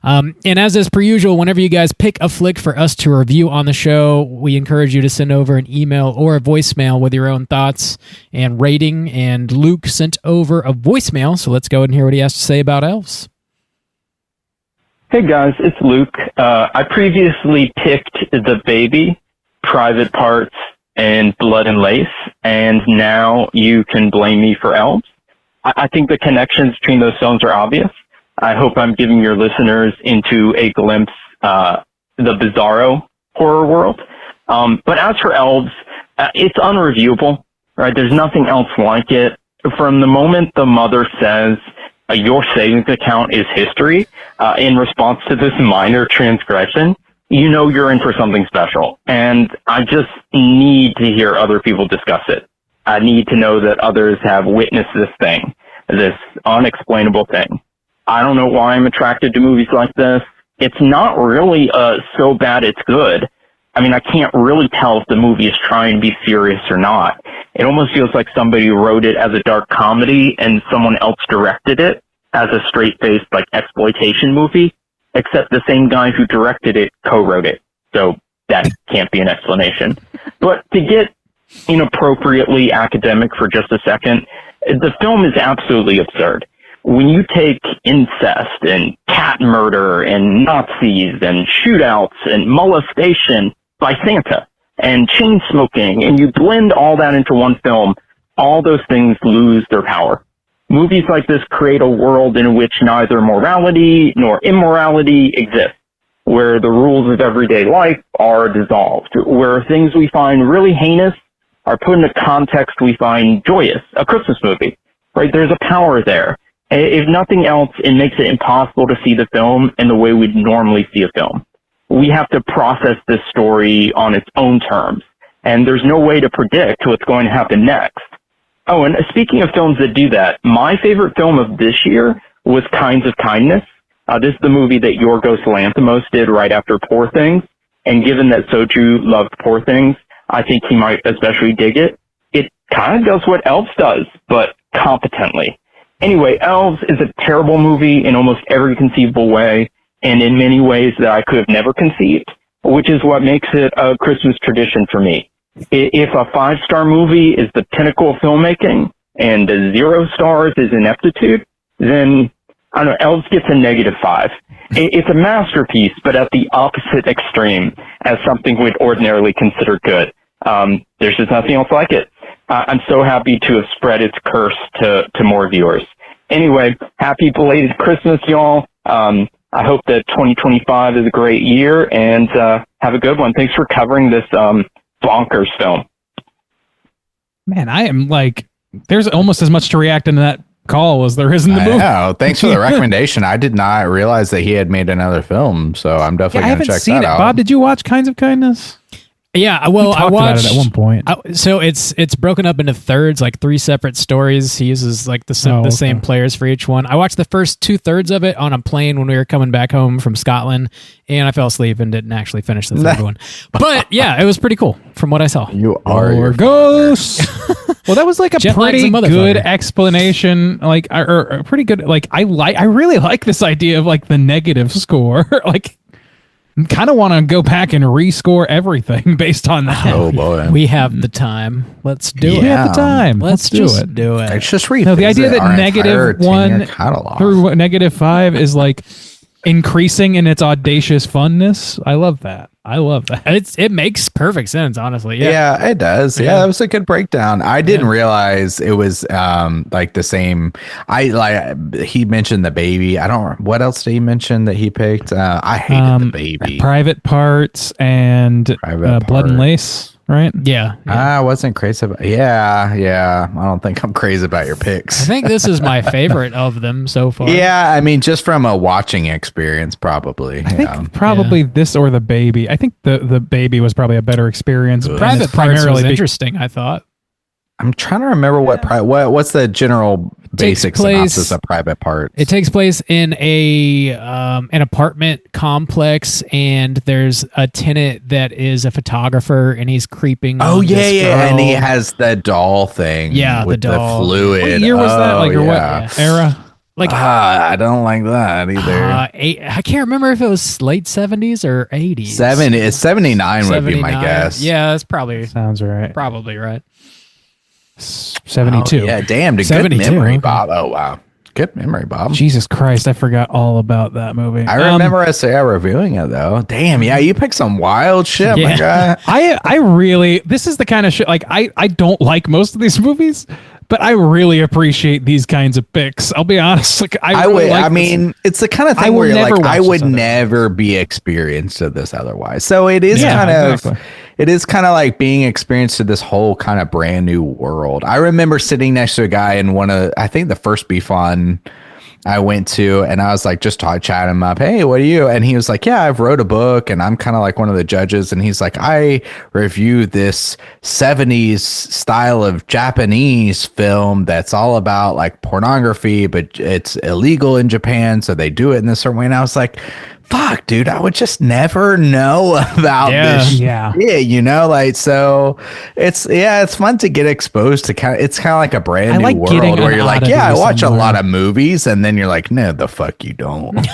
And as is per usual, whenever you guys pick a flick for us to review on the show, we encourage you to send over an email or a voicemail with your own thoughts and rating. And Luke sent over a voicemail, so let's go ahead and hear what he has to say about Elves. Hey guys, it's Luke. I previously picked The Baby, Private Parts, and Blood and Lace, and now you can blame me for Elves. I think the connections between those films are obvious. I hope I'm giving your listeners into a glimpse the bizarro horror world. But as for Elves, it's unreviewable, right? There's nothing else like it. From the moment the mother says, your savings account is history, in response to this minor transgression, you're in for something special. And I just need to hear other people discuss it. I need to know that others have witnessed this thing, this unexplainable thing. I don't know why I'm attracted to movies like this. It's not really so bad it's good. I mean, I can't really tell if the movie is trying to be serious or not. It almost feels like somebody wrote it as a dark comedy and someone else directed it as a straight-faced, exploitation movie, except the same guy who directed it co-wrote it. So that can't be an explanation. But to get inappropriately academic for just a second, the film is absolutely absurd. When you take incest and cat murder and Nazis and shootouts and molestation by Santa and chain smoking, and you blend all that into one film, all those things lose their power. Movies like this create a world in which neither morality nor immorality exists, where the rules of everyday life are dissolved, where things we find really heinous are put in a context we find joyous, a Christmas movie, right? There's a power there. If nothing else, it makes it impossible to see the film in the way we'd normally see a film. We have to process this story on its own terms, and there's no way to predict what's going to happen next. Oh, and speaking of films that do that, my favorite film of this year was Kinds of Kindness. This is the movie that Yorgos Lanthimos did right after Poor Things, and given that Soju loved Poor Things, I think he might especially dig it. It kind of does what Elves does, but competently. Anyway, Elves is a terrible movie in almost every conceivable way, and in many ways that I could have never conceived, which is what makes it a Christmas tradition for me. If a 5-star movie is the pinnacle of filmmaking, and 0 stars is ineptitude, then, I don't know, Elves gets a -5. It's a masterpiece, but at the opposite extreme, as something we'd ordinarily consider good. There's just nothing else like it. I'm so happy to have spread its curse to more viewers. Anyway, happy belated Christmas, y'all. I hope that 2025 is a great year, and have a good one. Thanks for covering this bonkers film. Man, I am there's almost as much to react into that call as there is in the movie. Oh, thanks for the recommendation. I did not realize that he had made another film, so I'm definitely going to check that out. Bob, did you watch Kinds of Kindness? Yeah, well, I watched about it at one point. So it's broken up into thirds, 3 separate stories. He uses the same players for each one. I watched the first 2/3 of it on a plane when we were coming back home from Scotland, and I fell asleep and didn't actually finish the third one. But yeah, it was pretty cool from what I saw. You are your ghost. Well, that was a pretty good explanation, or pretty good. I really like this idea of the negative score, kind of want to go back and rescore everything based on that. Oh boy, We have the time. Let's do it. We have the time. Let's do just it. do it. It's just read. No, the idea that -1 through -5 is like increasing in its audacious funness. I love that. It makes perfect sense, honestly. Yeah, it does. Yeah, that was a good breakdown. I didn't realize it was like the same. He mentioned the baby. I don't. What else did he mention that he picked? I hated the baby. Private Parts and Blood and Lace. Right? Yeah. I wasn't crazy about. Yeah. I don't think I'm crazy about your picks. I think this is my favorite of them so far. Yeah, I mean, just from a watching experience, probably. I think probably this or the baby. I think the baby was probably a better experience. Private Parts was interesting, I thought. I'm trying to remember what's the general basic synopsis of Private Parts. It takes place in an apartment complex, and there's a tenant that is a photographer, and he's creeping. Oh yeah, and he has the doll thing. Yeah, with the doll. fluid. What year was that? Like, or what era? Like, I don't like that either. I can't remember if it was late 70s or 80s. 79 would be my guess. Yeah, that's probably sounds right. Probably right. 72. Oh, yeah, damn, good memory, Bob. Oh wow, good memory, Bob. Jesus Christ, I forgot all about that movie. I remember us reviewing it though. Damn, yeah, you picked some wild shit, my guy. I really, this is the kind of shit, like, I don't like most of these movies, but I really appreciate these kinds of picks. I'll be honest. Like, it's the kind of thing where you're like, I would never be experienced to this otherwise. So it is it is kind of like being experienced to this whole kind of brand new world. I remember sitting next to a guy in I think the first Beef On I went to, and I was like, just chatting him up. Hey, what are you? And he was like, yeah, I've wrote a book and I'm kind of like one of the judges. And he's like, I review this 70s style of Japanese film that's all about like pornography, but it's illegal in Japan. So they do it in this certain way. And I was like, fuck, dude, I would just never know about this. Yeah. You know, like, so it's fun to get exposed to it's kind of like a brand new world where you're like, I watch a lot of movies, and then you're like, no, the fuck you don't.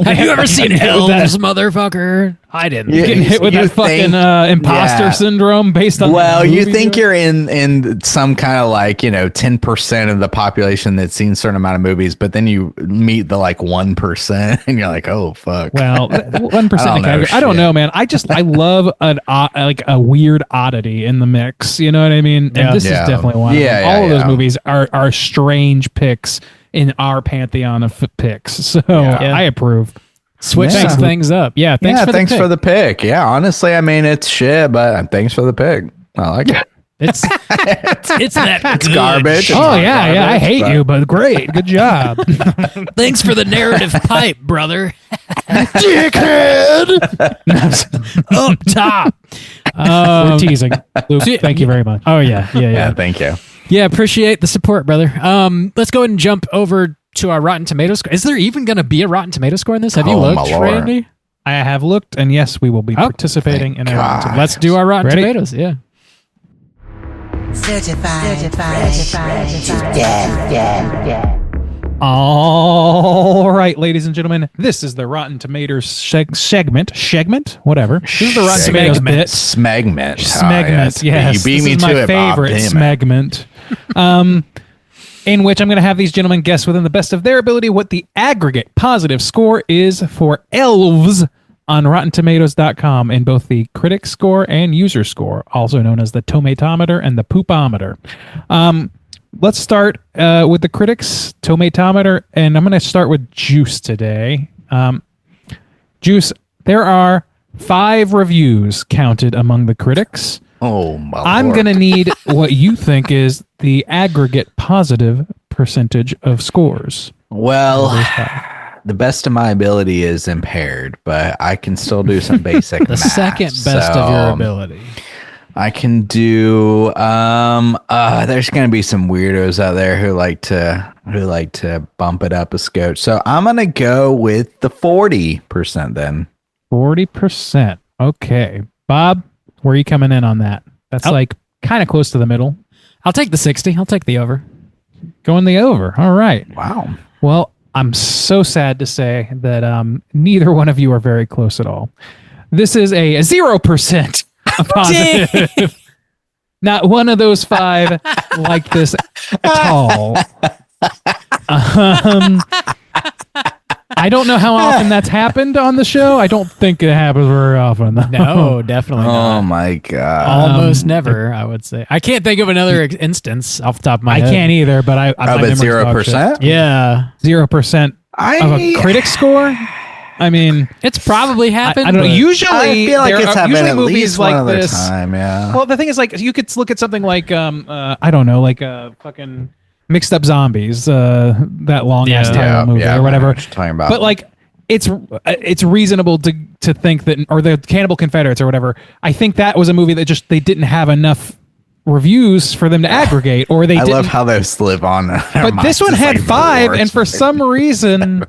Have you ever seen Elves, motherfucker? I didn't. Getting hit with that fucking imposter syndrome based on. Well, you think you're in some kind of like 10% of the population that's seen a certain amount of movies, but then you meet the like 1%, and you're like, oh fuck. Well, 1%. I don't know, man. I love a weird oddity in the mix. You know what I mean? And this is definitely one. All of those movies are strange picks in our pantheon of picks. So I approve. Switching things up. Yeah, thanks for the pick. Yeah, honestly, I mean, it's shit, but thanks for the pick. I like it. It's it's garbage. Oh yeah, I hate you, but great, good job. Thanks for the narrative pipe, brother. Dickhead. Up top. We're teasing. Luke, thank you very much. Oh yeah. Thank you. Yeah, appreciate the support, brother. Let's go ahead and jump over to our Rotten Tomatoes score. Is there even going to be a Rotten Tomato score in this? Have you looked, Randy? I have looked, and yes, we will be participating in a Rotten Tomatoes. Let's do our Rotten Tomatoes. Yeah. Certified to death. All right, ladies and gentlemen, this is the Rotten Tomatoes segment, whatever. This is the Rotten Tomatoes bit. Smegment. Yes. You beat me to it, Bob. This is my favorite smegment. In which I'm going to have these gentlemen guess within the best of their ability what the aggregate positive score is for Elves on RottenTomatoes.com in both the critic score and user score, also known as the tomatometer and the poopometer. Let's start with the critics, tomatometer, and I'm going to start with Juice today. Juice, there are 5 reviews counted among the critics. Oh, my I'm going to need what you think is the aggregate positive percentage of scores. Well, the best of my ability is impaired, but I can still do some basic The math, second best of your ability. I can do there's going to be some weirdos out there who like to bump it up a scotch. So I'm going to go with the 40% then. 40%. Okay. Bob, where are you coming in on that? That's like kind of close to the middle. I'll take the 60. I'll take the over. Going the over. All right. Wow. Well, I'm so sad to say that neither one of you are very close at all. This is a 0% positive. Not one of those 5 like this at all. I don't know how often that's happened on the show. I don't think it happens very often. No, definitely not. Oh my god! Almost never, I would say. I can't think of another instance off the top of my head. I can't either, but I but 0%. Yeah, 0% of a critic score. I mean, it's probably happened. I don't know. but- Usually, I feel like it's happened usually at movies least like one other this. time. Yeah. Well, the thing is, like, you could look at something like, I don't know, like fucking Mixed Up Zombies, that long ass title movie or whatever. I know what you're talking about. But like, it's reasonable to think that, or the Cannibal Confederates or whatever. I think that was a movie that just they didn't have enough reviews for them to aggregate, or they. I didn't. love how those live on. But this one had 5, and for some reason.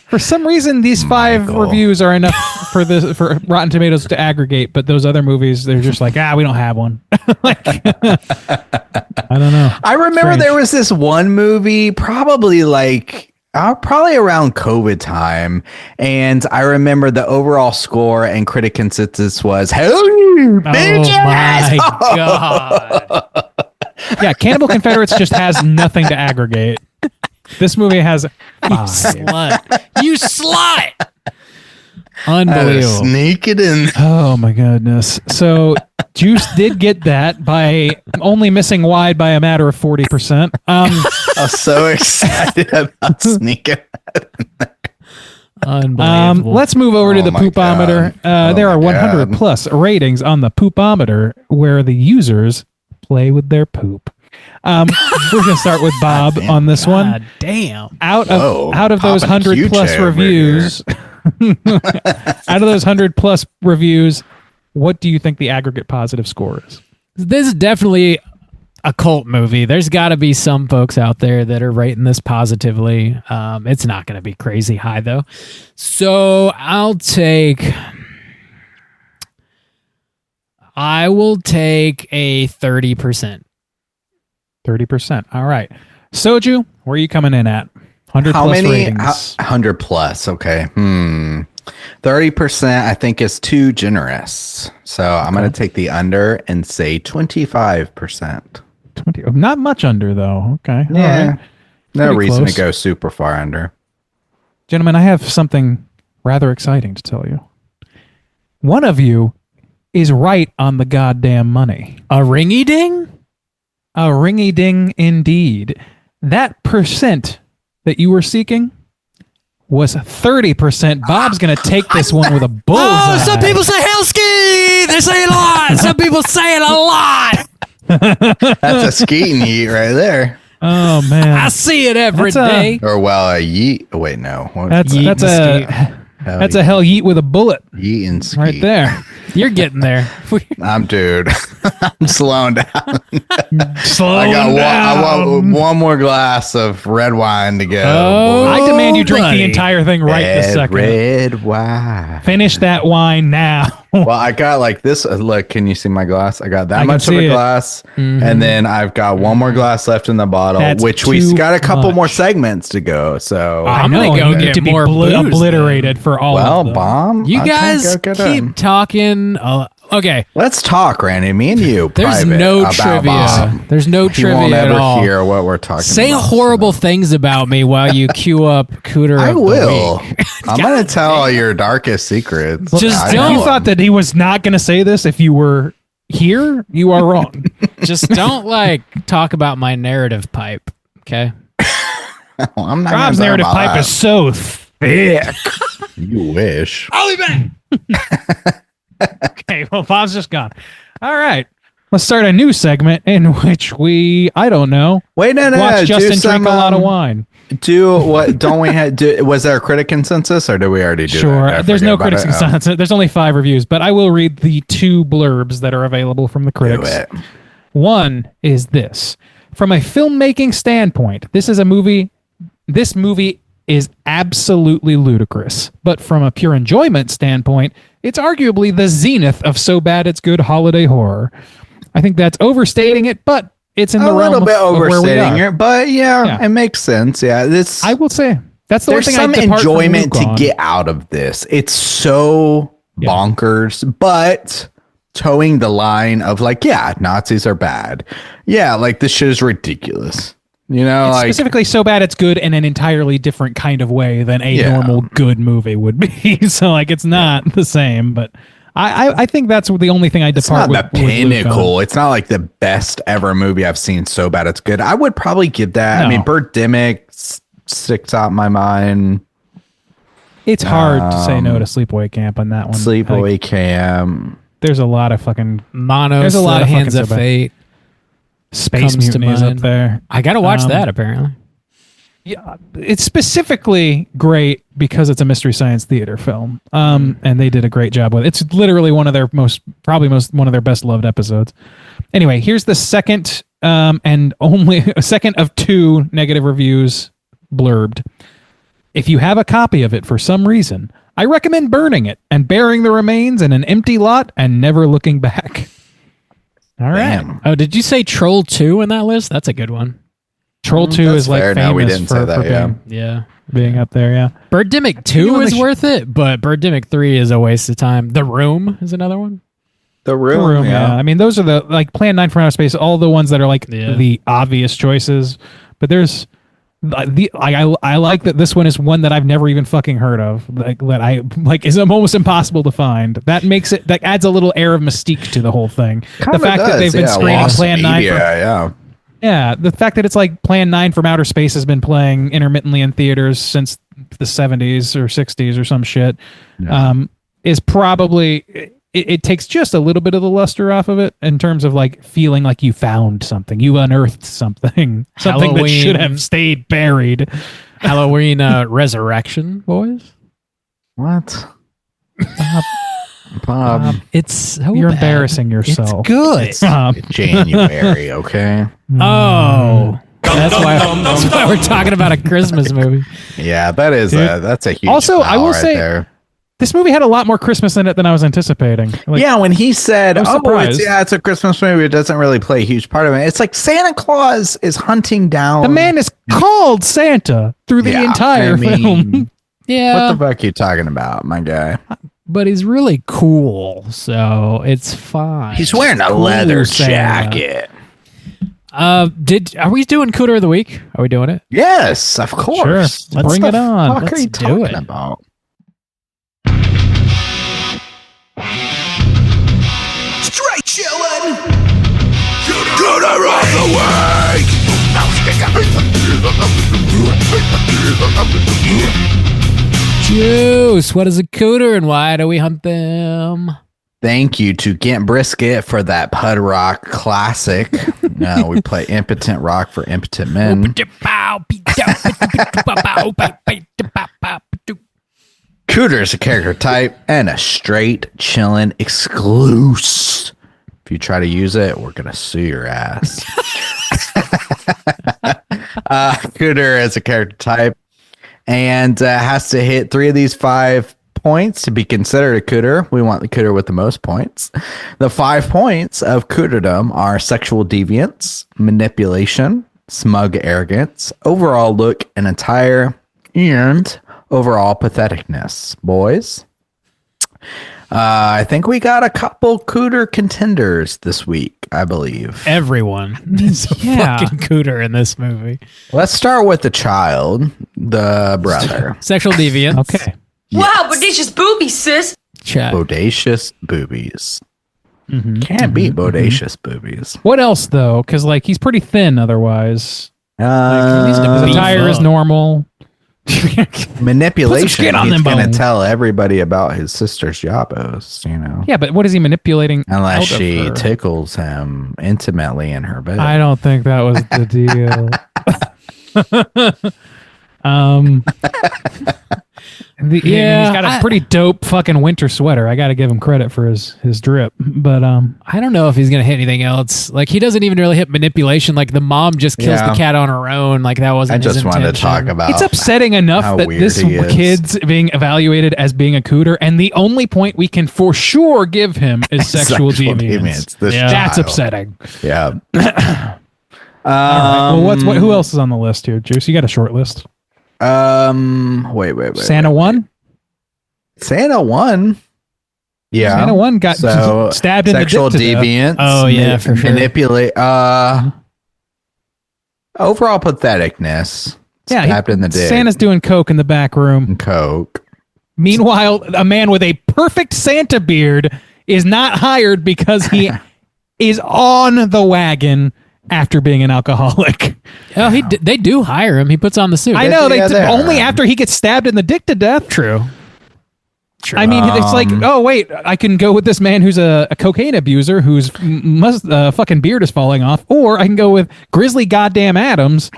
For some reason, these 5 reviews are enough for Rotten Tomatoes to aggregate, but those other movies, they're just like, we don't have one. I don't know. I remember there was this one movie, probably around COVID time, and I remember the overall score and critic consensus was, "Hey, bitches!" Oh my god! Yeah, Cannibal Confederates just has nothing to aggregate. This movie has 5. You slut! Unbelievable. Sneak it in. Oh my goodness. So Juice did get that by only missing wide by a matter of 40%. I was so excited about sneaking. Unbelievable. Let's move over to the my poopometer. God. There are my 100 God. plus ratings on the poopometer where the users play with their poop. We're going to start with Bob on this one. God damn. Out of those popping a 100 plus Q-tip over reviews, out of those 100 plus reviews, what do you think the aggregate positive score is? This is definitely a cult movie. There's got to be some folks out there that are rating this positively. It's not going to be crazy high, though. So I will take a 30%. 30%. All right. Soju, where are you coming in at? 100 How plus many? ratings. 100 plus. Okay. 30% I think is too generous. So I'm going to take the under and say 25%. 20. Not much under, though. Okay. All Yeah. right. No Pretty reason close. to go super far under. Gentlemen, I have something rather exciting to tell you. One of you is right on the goddamn money. A ringy ding? A ringy ding indeed. That percent that you were seeking was 30%. Bob's going to take this one with a bullseye. Oh, some people say Hellski! They say a lot! Some people say it a lot! That's a skeeting yeet right there. Oh, man. I see it every day. Or a yeet. Oh, wait, no. That's a hell yeet with a bullet. Yeet and skeet. Right there. You're getting there. Dude. I'm slowing down. Slowing I want one more glass of red wine to go. Oh, I demand you drink buddy. the entire thing right this second. Red wine. Finish that wine now. Well, I got like this. Look, can you see my glass? I got that I much can of see a it. glass, and then I've got one more glass left in the bottle, That's which we too got a couple much. more segments to go. So I'm I know, gonna go you need get to be more booze, obliterated for all of them. bomb. You I can't guys go get 'em. keep talking. Okay, Let's talk, Randy. Me and you. there's private no about trivia. Bob. There's no He won't trivia at ever all. hear what we're talking Say about. horrible things about me while you queue up Cooter. I of the will. week. I'm going to tell all your darkest secrets. Just I don't. know You 'em. thought that he was not going to say this if you were here? You are wrong. Just don't talk about my narrative pipe. Okay. I'm not Rob's gonna narrative talk about pipe that. is so thick. You wish. I'll be back. Okay, well, Bob's just gone. All right. Let's start a new segment in which I don't know, Wait, no. watch do Justin some, drink a lot of wine. Do what? Don't we have? Was there a critic consensus, or did we already do Sure. that? I There's forget no about critics it. consensus. There's only 5 reviews, but I will read the 2 blurbs that are available from the Do critics. it. One is this. From a filmmaking standpoint, this movie is absolutely ludicrous. But from a pure enjoyment standpoint, it's arguably the zenith of so bad it's good holiday horror. I think that's overstating it, but it's in the a realm little bit of where we overstating are. it, but it makes sense. Yeah, this I will say that's the one there's thing some I depart from enjoyment Luke to on. get out of this. It's so bonkers, but towing the line of like, Nazis are bad. Yeah, like this shit is ridiculous. You know, It's like specifically so bad it's good in an entirely different kind of way than a normal good movie would be. So like it's not the same, but I think that's the only thing I depart with. It's not the pinnacle. It's not like the best ever movie I've seen so bad it's good. I would probably give that. No. I mean, Birdemic sticks out in my mind. It's hard to say no to Sleepaway Camp on that one. Sleepaway Camp. There's a lot of fucking Monos. There's a lot of Hands fucking of so bad. Fate. Space comes to Mutiny is up mind. there. I gotta watch that apparently. Yeah, it's specifically great because it's a Mystery Science Theater film, and they did a great job with it. It's literally one of their probably one of their best loved episodes. Anyway, here's the second and only second of 2 negative reviews blurbed. If you have a copy of it for some reason, I recommend burning it and burying the remains in an empty lot and never looking back. All right. Damn. Oh, did you say Troll 2 in that list? That's a good one. Troll 2 That's is like fair. famous No, we didn't for, say that, for yeah. being up there, yeah. Birdemic 2 is worth it, but Birdemic 3 is a waste of time. The Room is another one. The Room, yeah. I mean, those are the like Plan 9 from Outer Space, all the ones that are like Yeah. the obvious choices. But there's I like that this one is one that I've never even fucking heard of. Like that I like is almost impossible to find. That makes it that adds a little air of mystique to the whole thing. The fact that they've been screening Plan 9 the fact that it's like Plan 9 from Outer Space has been playing intermittently in theaters since the 70s or 60s or some shit is probably it takes just a little bit of the luster off of it in terms of like feeling like you found something, you unearthed something that should have stayed buried. Halloween Resurrection, boys. What? Bob, it's so you're bad. embarrassing yourself. It's good. it's January, okay? Oh, that's why we're talking about a Christmas movie. Yeah, that's a huge. Also, I will right say there. This movie had a lot more Christmas in it than I was anticipating. Like, yeah, when he said, I'm surprised. it's a Christmas movie, it doesn't really play a huge part of it. It's like Santa Claus is hunting down. the man is called Santa through the entire film. Yeah, What the fuck are you talking about, my guy? but he's really cool, so it's fine. He's wearing a leather jacket. Are we doing Cooter of the Week? Are we doing it? Yes, of course. Sure. Bring it on. What are you Let's do talking it. about? Straight chillin'. Cooter of the week. Juice. What is a Cooter and why do we hunt them? Thank you to Gent Brisket for that Pud Rock classic. We play Impotent Rock for Impotent Men. Cooter is a character type and a straight chillin' exclusive. If you try to use it, we're gonna sue your ass. Cooter is a character type and has to hit 3 of these 5 points to be considered a Cooter. We want the Cooter with the most points. The 5 points of Cooterdom are sexual deviance, manipulation, smug arrogance, overall look and attire, and overall patheticness. Boys, I think we got a couple Cooter contenders this week, I believe. Everyone is a fucking Cooter in this movie. Let's start with the child, the brother. Sexual deviant. Okay. Wow, bodacious boobies, sis. Check. Bodacious boobies. Can't beat bodacious boobies. What else though? Because like he's pretty thin otherwise. His beef attire is up. normal. Manipulation. skin on He's them going to bones. tell everybody about his sister's jabos, you know. Yeah, but what is he manipulating? Unless out of she her? tickles him intimately in her bed. I don't think that was the deal. He's got a pretty dope fucking winter sweater. I got to give him credit for his drip. But I don't know if he's gonna hit anything else. Like he doesn't even really hit manipulation. Like the mom just kills the cat on her own. Like that wasn't. I just his wanted to intention. talk about it's upsetting enough how that weird this he is. kid's being evaluated as being a Cooter, and the only point we can for sure give him is sexual deviance. This Yeah. That's child. upsetting. Yeah. Well, who else is on the list here, Juice? You got a short list. Wait. Santa 1? Santa 1? Yeah. Santa 1 got stabbed in the dick to deviance. Oh, yeah, for sure. Manipulate. Overall patheticness. Yeah, stabbed in the dick. Santa's doing coke in the back room. Coke. Meanwhile, a man with a perfect Santa beard is not hired because he is on the wagon after being an alcoholic. Oh, they do hire him. He puts on the suit. I know. Only after he gets stabbed in the dick to death. True. I mean, it's like, oh, wait, I can go with this man who's a cocaine abuser whose fucking beard is falling off, or I can go with Grizzly Goddamn Adams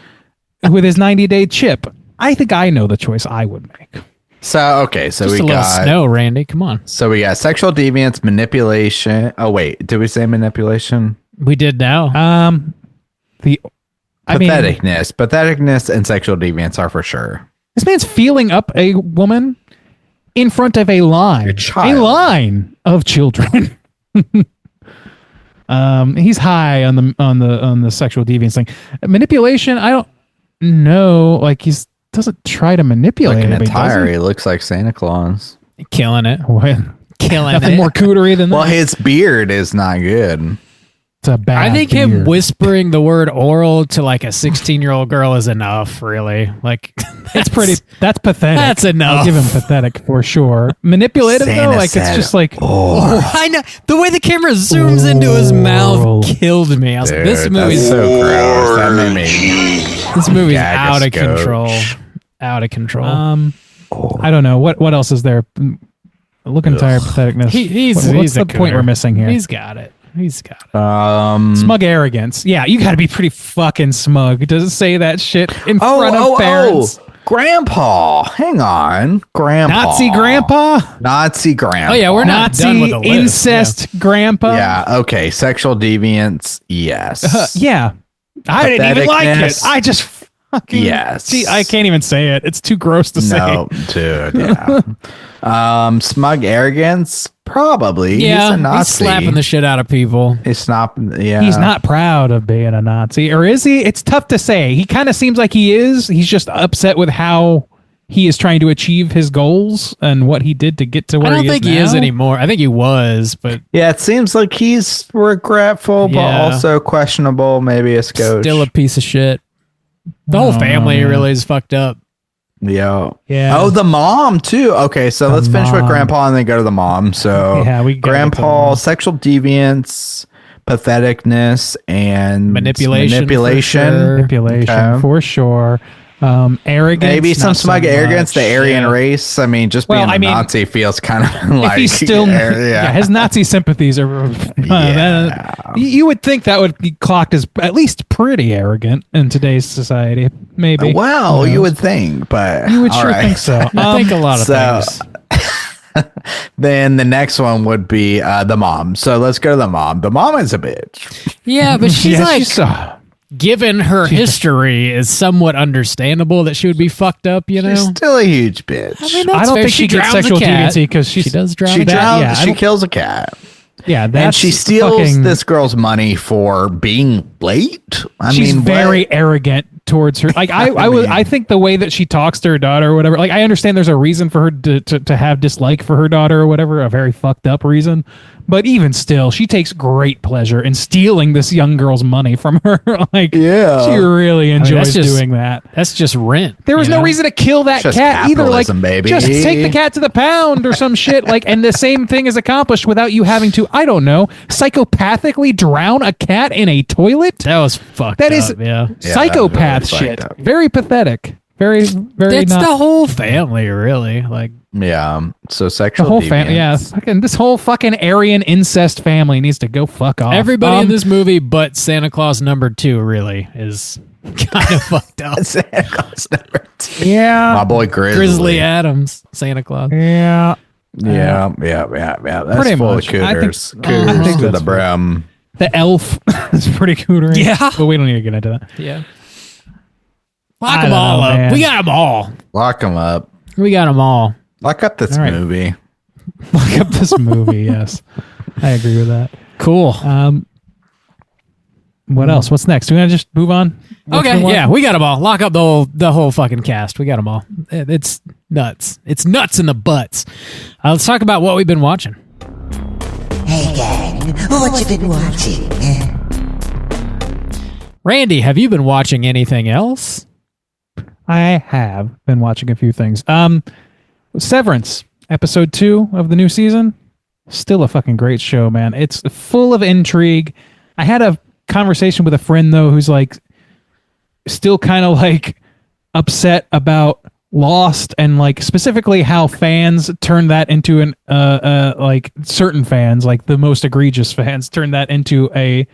with his 90-day chip. I think I know the choice I would make. So Just we got snow, Randy. Come on. So we got sexual deviance, manipulation. Oh wait, did we say manipulation? We did now. Patheticness, and sexual deviance are for sure. This man's feeling up a woman in front of a line of children. He's high on the sexual deviance thing. Manipulation, I don't know. Like doesn't try to manipulate like an anybody, attire. He looks like Santa Claus. Killing it. What? Killing Nothing it. more cootery than that. Well, his beard is not good. It's a bad I think beard. him whispering the word oral to like a 16-year-old girl is enough, really. Like that's pathetic. That's enough. I'll give him pathetic for sure. Manipulative Santa though, like it's just like I know the way the camera zooms into his mouth killed me. I was like, this movie's so gross. That made me. This movie's out of control. Out of control. I don't know looking tired, patheticness. What's the point we're missing here? He's got it. Smug arrogance. Yeah, you got to be pretty fucking smug to say that shit in front of parents. Grandpa, hang on, Grandpa. Nazi grandpa. Oh yeah, we're not Nazi done with the list. incest grandpa. Yeah. Okay. Sexual deviance. Yes. Yeah. I didn't even like it. I just fucking yes. I can't even say it. It's too gross to say. No, dude. Yeah. Smug arrogance. Probably. Yeah, he's a Nazi. He's slapping the shit out of people. He's not. Yeah. He's not proud of being a Nazi, or is he? It's tough to say. He kind of seems like he is. He's just upset with how he is trying to achieve his goals and what he did to get to where he is. I don't think he is anymore. I think he was, but yeah, it seems like he's regretful, but also questionable. Maybe a scotch. Still a piece of shit. The whole family really is fucked up. Yeah. Yeah. Oh, the mom too. Okay, so let's finish with Grandpa and then go to the mom. So Grandpa, sexual deviance, patheticness, and manipulation for sure. Arrogance, maybe some smug arrogance. The Aryan race. I mean, just being a Nazi feels kind of like if he's still his Nazi sympathies are. You would think that would be clocked as at least pretty arrogant in today's society. Maybe. Well, you would think, but you would think so. I think a lot of things. Then the next one would be the mom. So let's go to the mom. The mom is a bitch. Yeah, but she's given her history, is somewhat understandable that she would be fucked up. You know, she's still a huge bitch. I mean, I don't think she gets sexual deviancy because she does drown. She kills a cat. Yeah, and she steals this girl's money for being late. She's very arrogant towards her. Like I think the way that she talks to her daughter or whatever. Like I understand there's a reason for her to have dislike for her daughter or whatever, a very fucked up reason. But even still, she takes great pleasure in stealing this young girl's money from her. Like, she really enjoys doing that. That's just rent. There was no reason to kill that cat either. Like, baby. just take the cat to the pound or some shit. Like, and the same thing is accomplished without you having to, I don't know, psychopathically drown a cat in a toilet. That was fucked up. That is psychopath shit. Very pathetic. Very, very. It's the whole family, really. Like, yeah. So sexual. The whole family. Yeah. This whole fucking Aryan incest family needs to go fuck off. Everybody in this movie, but Santa Claus #2, really is kind of fucked up. Santa Claus #2. Yeah. My boy Grizzly Adams, Santa Claus. Yeah. Yeah. That's pretty full much. of cooters. Cooters to the brim. The elf is pretty cooter. Yeah. But we don't need to get into that. Yeah. Lock them all up. Man. We got them all. Lock them up. We got them all. Lock up this movie. Lock up this movie, yes. I agree with that. Cool. What else? What's next? Do we want to just move on? Okay, yeah, we got them all. Lock up the whole fucking cast. We got them all. It's nuts. It's nuts in the butts. Let's talk about what we've been watching. Hey gang, what you been watching? Randy, have you been watching anything else? I have been watching a few things. Severance, episode 2 of the new season. Still a fucking great show, man. It's full of intrigue. I had a conversation with a friend, though, who's like still kind of like upset about Lost and like specifically how fans turn that into an like certain fans, like the most egregious fans, turn that into a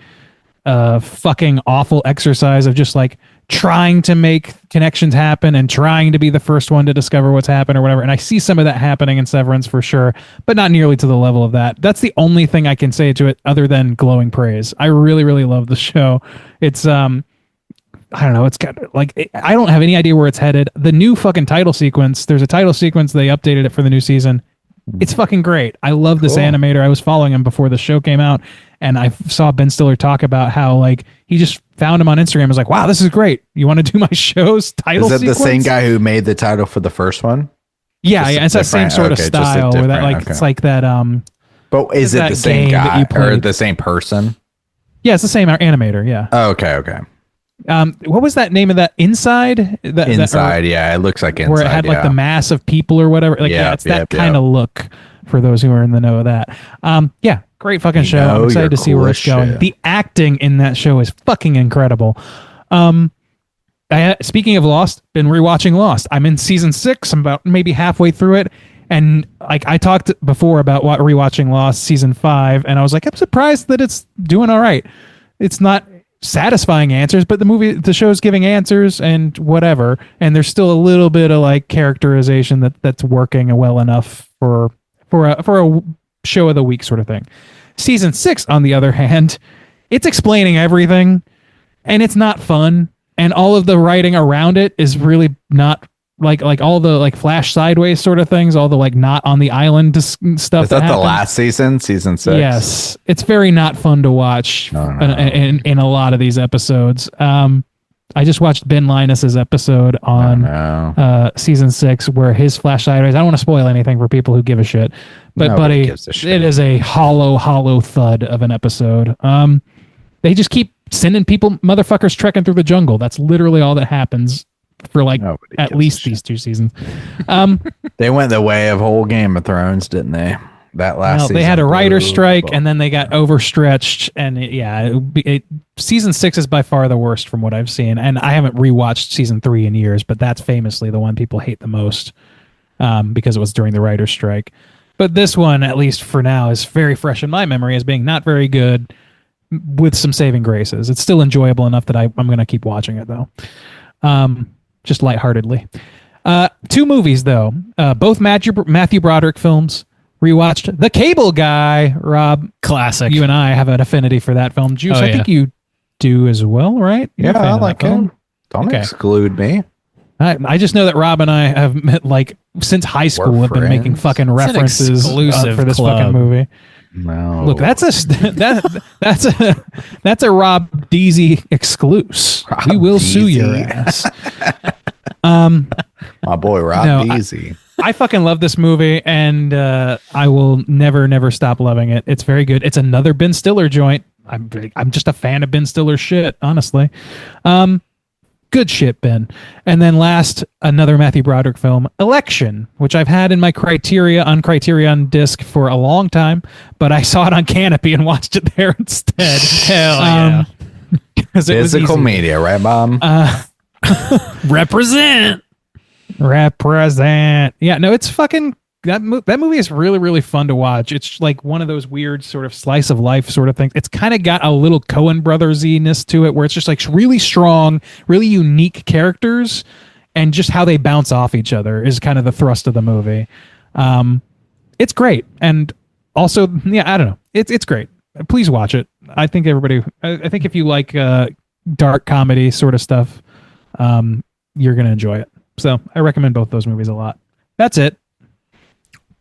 fucking awful exercise of just like trying to make connections happen and trying to be the first one to discover what's happened or whatever. And I see some of that happening in Severance for sure, but not nearly to the level of that. That's the only thing I can say to it other than glowing praise. I really, really love the show. It's, I don't know. It's got like, I don't have any idea where it's headed. The new fucking title sequence, there's a title sequence. They updated it for the new season. It's fucking great. I love this animator. I was following him before the show came out, and I saw Ben Stiller talk about how like he just found him on Instagram and was like, wow, this is great. You want to do my show's title sequence? Is that the same guy who made the title for the first one? Yeah, it's that same sort of style where that like it's like that but is it the same guy or the same person? Yeah, it's the same animator, yeah. Oh, okay. What was that name of that? Inside? Inside, yeah. It looks like Inside. Where it had like the mass of people or whatever. Like, it's that kind of look for those who are in the know of that. Yeah, great fucking show. I'm excited to see where it's going. The acting in that show is fucking incredible. Speaking of Lost, been rewatching Lost. I'm in season 6. I'm about maybe halfway through it. And like I talked before about rewatching Lost season 5, and I was like, I'm surprised that it's doing all right. It's not satisfying answers, but the show's giving answers and whatever, and there's still a little bit of like characterization that's working well enough for a show of the week sort of thing. Season 6, on the other hand, it's explaining everything, and it's not fun, and all of the writing around it is really not like all the like flash sideways sort of things, all the like not on the island stuff. Is that the last season 6? Yes, it's very not fun to watch in a lot of these episodes. I just watched Ben Linus's episode on season 6 where his flash sideways. I don't want to spoil anything for people who give a shit, but buddy, it is a hollow thud of an episode. They just keep sending motherfuckers trekking through the jungle. That's literally all that happens for like at least these 2 seasons. They went the way of whole Game of Thrones, didn't they? That last season. They had a writer's strike, and then they got overstretched, and season 6 is by far the worst from what I've seen, and I haven't rewatched season 3 in years, but that's famously the one people hate the most because it was during the writer's strike. But this one, at least for now, is very fresh in my memory as being not very good with some saving graces. It's still enjoyable enough that I'm going to keep watching it, though. Just lightheartedly. 2 movies, though. Both Matthew Broderick films. Rewatched The Cable Guy, Rob. Classic. You and I have an affinity for that film. Juice, I think you do as well, right? You're I like him. Don't exclude me. I just know that Rob and I have met like since high school have been making fucking references for this fucking movie. No. Look, that's a Rob Deasy exclusive. We will sue your ass. My boy Rob Deasy. I fucking love this movie, and I will never stop loving it. It's very good. It's another Ben Stiller joint. I'm just a fan of Ben Stiller shit, honestly. Good shit, Ben. And then last, another Matthew Broderick film, Election, which I've had in my Criterion disc for a long time, but I saw it on Canopy and watched it there instead. Hell yeah. Physical media, right, Mom? Represent. Yeah, no, it's fucking... That movie is really, really fun to watch. It's like one of those weird sort of slice of life sort of things. It's kind of got a little Coen Brothers-iness to it, where it's just like really strong, really unique characters, and just how they bounce off each other is kind of the thrust of the movie. It's great, and also, I don't know, it's great. Please watch it. I think if you like dark comedy sort of stuff, you're gonna enjoy it. So I recommend both those movies a lot. That's it.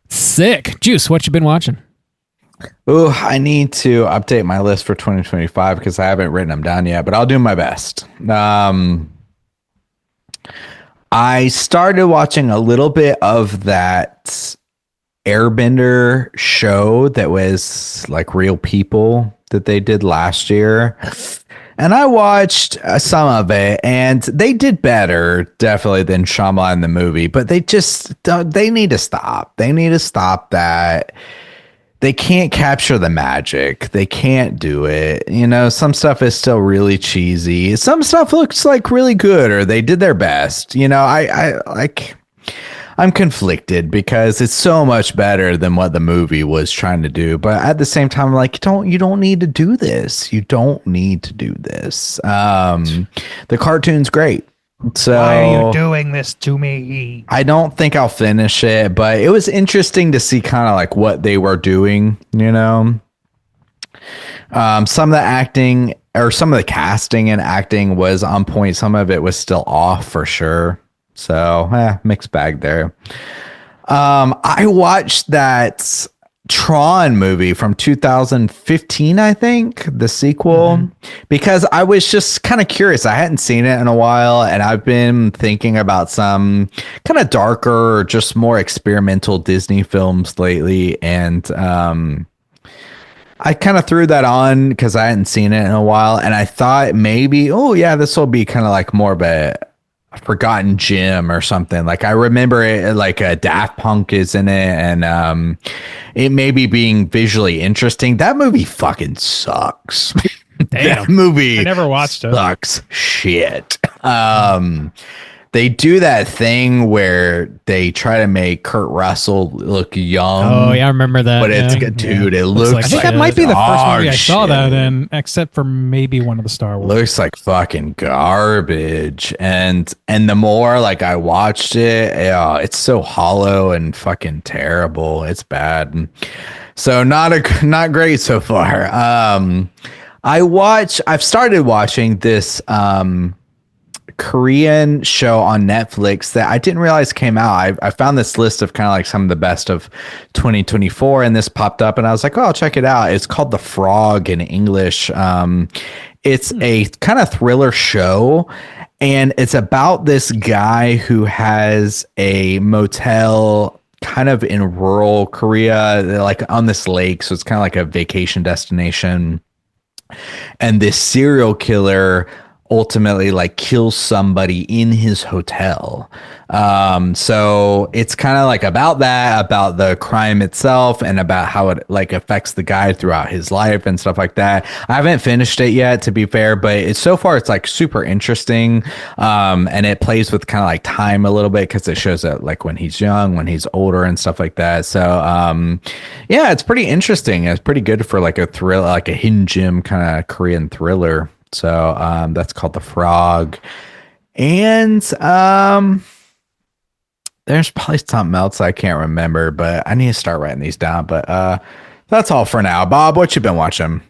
Sick. Juice, what you been watching? Ooh, I need to update my list for 2025 because I haven't written them down yet, but I'll do my best. I started watching a little bit of that Airbender show that was like real people that they did last year. And I watched some of it, and they did better, definitely, than Shyamalan the movie. But they need to stop. They need to stop that. They can't capture the magic. They can't do it. You know, some stuff is still really cheesy. Some stuff looks like really good, or they did their best. You know, I'm conflicted because it's so much better than what the movie was trying to do. But at the same time, I'm like, you don't need to do this. You don't need to do this. The cartoon's great. So why are you doing this to me? I don't think I'll finish it, but it was interesting to see kind of like what they were doing, you know. Some of the acting or some of the casting and acting was on point. Some of it was still off for sure. So, mixed bag there. I watched that Tron movie from 2015, I think, the sequel, because I was just kind of curious. I hadn't seen it in a while, and I've been thinking about some kind of darker or just more experimental Disney films lately, and I kind of threw that on because I hadn't seen it in a while, and I thought maybe, this will be kind of like more of a forgotten gem or something. Like I remember it like a Daft Punk is in it, and it may be being visually interesting. That movie fucking sucks. That movie I never watched it. Sucks shit. They do that thing where they try to make Kurt Russell look young. Oh yeah, I remember that. But it's dude, it looks like I think that might be the first movie I saw that in, except for maybe one of the Star Wars. Looks like fucking garbage. And the more like I watched it, it's so hollow and fucking terrible. It's bad. So not great so far. I've started watching this Korean show on Netflix that I didn't realize came out. I found this list of kind of like some of the best of 2024, and this popped up, and I was like, I'll check it out. It's called The Frog in English. It's a kind of thriller show, and it's about this guy who has a motel kind of in rural Korea, like on this lake. So it's kind of like a vacation destination. And this serial killer ultimately like kills somebody in his hotel. So it's kind of like about the crime itself and about how it like affects the guy throughout his life and stuff like that. I haven't finished it yet, to be fair, but it's like super interesting. And it plays with kind of like time a little bit because it shows that like when he's young, when he's older and stuff like that. So it's pretty interesting. It's pretty good for like a thriller, like a hidden gem kind of Korean thriller. So that's called The Frog. And there's probably something else I can't remember, but I need to start writing these down. But that's all for now. Bob, what you been watching?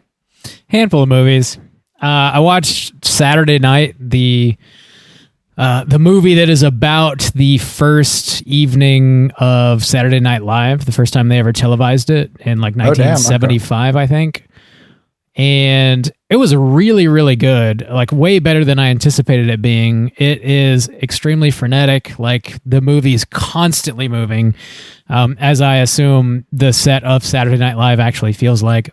Handful of movies. I watched Saturday Night, the movie that is about the first evening of Saturday Night Live, the first time they ever televised it in like 1975, I think. And it was really, really good, like way better than I anticipated it being. It is extremely frenetic, like the movie's constantly moving, as I assume the set of Saturday Night Live actually feels like.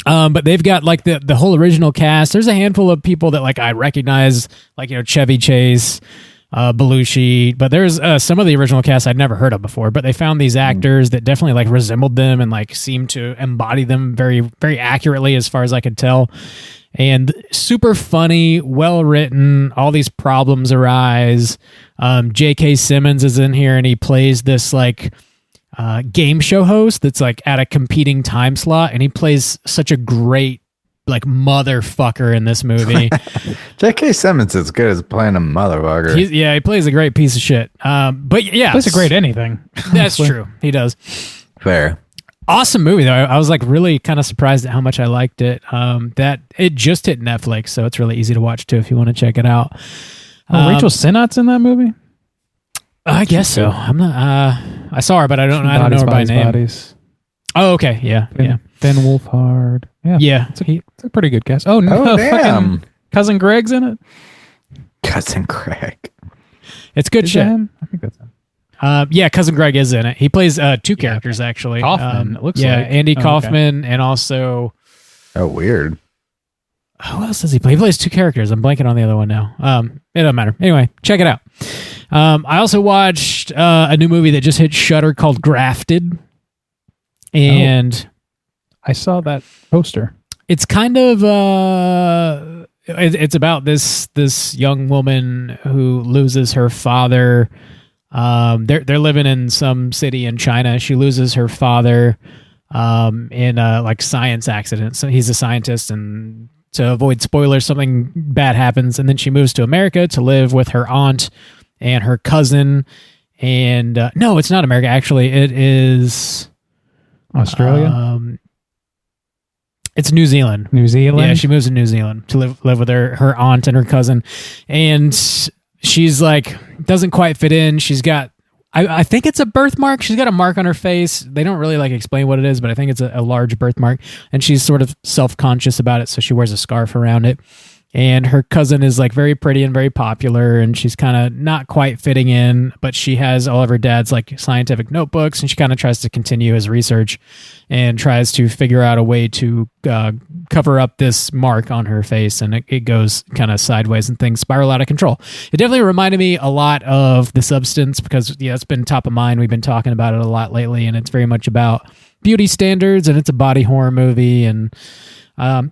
But they've got like the whole original cast. There's a handful of people that like I recognize, like, Chevy Chase, Belushi, but there's some of the original cast I'd never heard of before, but they found these actors that definitely like resembled them and like seemed to embody them very, very accurately as far as I could tell. And super funny, well written. All these problems arise. J.K. Simmons is in here and he plays this like game show host that's like at a competing time slot, and he plays such a great like motherfucker in this movie. J.K. Simmons is good as playing a motherfucker. He plays a great piece of shit. But yeah, plays a great anything. That's true. He does. Fair. Awesome movie though. I was like really kind of surprised at how much I liked it. That it just hit Netflix, so it's really easy to watch too if you want to check it out. Rachel Sennot's in that movie? I guess so. I'm not. I saw her, but I don't know her by name. Bodies. Oh, okay. Yeah. Yeah. Ben Wolfhard. Yeah. Yeah. It's a pretty good cast. Oh, no. Oh, damn. Fucking Cousin Greg's in it. Cousin Craig. It's good Is shit. that him? I think that's him. Yeah, Cousin Greg is in it. He plays two characters, actually. Kaufman, it looks yeah, like. Andy Oh, Kaufman, and also... Oh, weird. Who else does he play? He plays two characters. I'm blanking on the other one now. It doesn't matter. Anyway, check it out. I also watched a new movie that just hit Shudder called Grafted. And I saw that poster. it's kind of... it's about this young woman who loses her father. They're living in some city in China. She loses her father in a like science accident. So he's a scientist, and to avoid spoilers, something bad happens, and then she moves to America to live with her aunt and her cousin. And no, it's not America. Actually, it is Australia. It's New Zealand. New Zealand. Yeah, she moves to New Zealand to live with her aunt and her cousin, and she's like doesn't quite fit in. She's got I think it's a birthmark. She's got a mark on her face. They don't really like explain what it is, but I think it's a large birthmark, and she's sort of self-conscious about it, so she wears a scarf around it. And her cousin is like very pretty and very popular, and she's kind of not quite fitting in, but she has all of her dad's like scientific notebooks, and she kind of tries to continue his research and tries to figure out a way to cover up this mark on her face, and it goes kind of sideways and things spiral out of control. It definitely reminded me a lot of The Substance because it's been top of mind. We've been talking about it a lot lately, and it's very much about beauty standards, and it's a body horror movie, and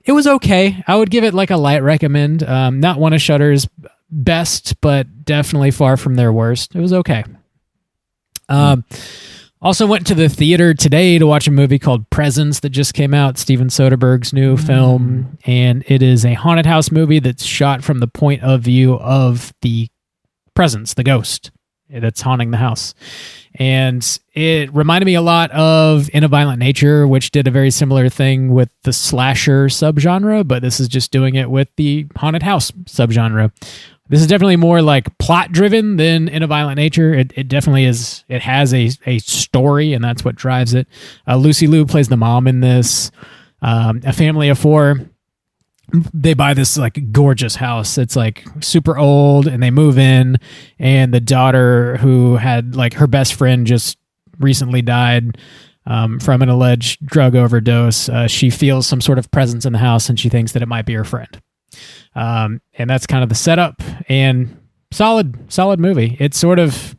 it was okay. I would give it like a light recommend. Not one of Shudder's best, but definitely far from their worst. It was okay. Also went to the theater today to watch a movie called Presence that just came out, Steven Soderbergh's new film. And it is a haunted house movie that's shot from the point of view of the presence, the ghost that's haunting the house. And it reminded me a lot of In a Violent Nature, which did a very similar thing with the slasher subgenre, but this is just doing it with the haunted house subgenre. This is definitely more like plot driven than In a Violent Nature. It definitely is. It has a story, and that's what drives it. Lucy Liu plays the mom in this. A family of four. They buy this like gorgeous house. It's like super old, and they move in, and the daughter who had like her best friend just recently died from an alleged drug overdose. She feels some sort of presence in the house, and she thinks that it might be her friend. And that's kind of the setup, and solid movie. It's sort of,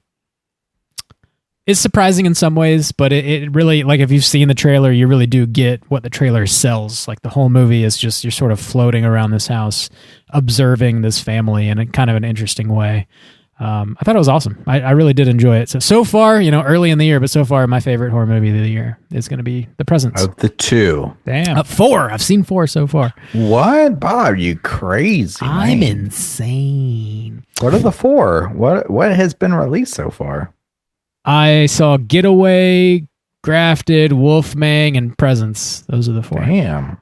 it's surprising in some ways, but it really, like if you've seen the trailer, you really do get what the trailer sells. Like the whole movie is just, you're sort of floating around this house, observing this family in a kind of an interesting way. I thought it was awesome. I really did enjoy it. So far, early in the year, but so far my favorite horror movie of the year is going to be The Presence. Of the two. Damn. 4. I've seen 4 so far. What? Bob, you crazy. I'm man. insane. What are the 4? What has been released so far? I saw Getaway, Grafted, Wolfman, and Presence. Those are the 4. Damn.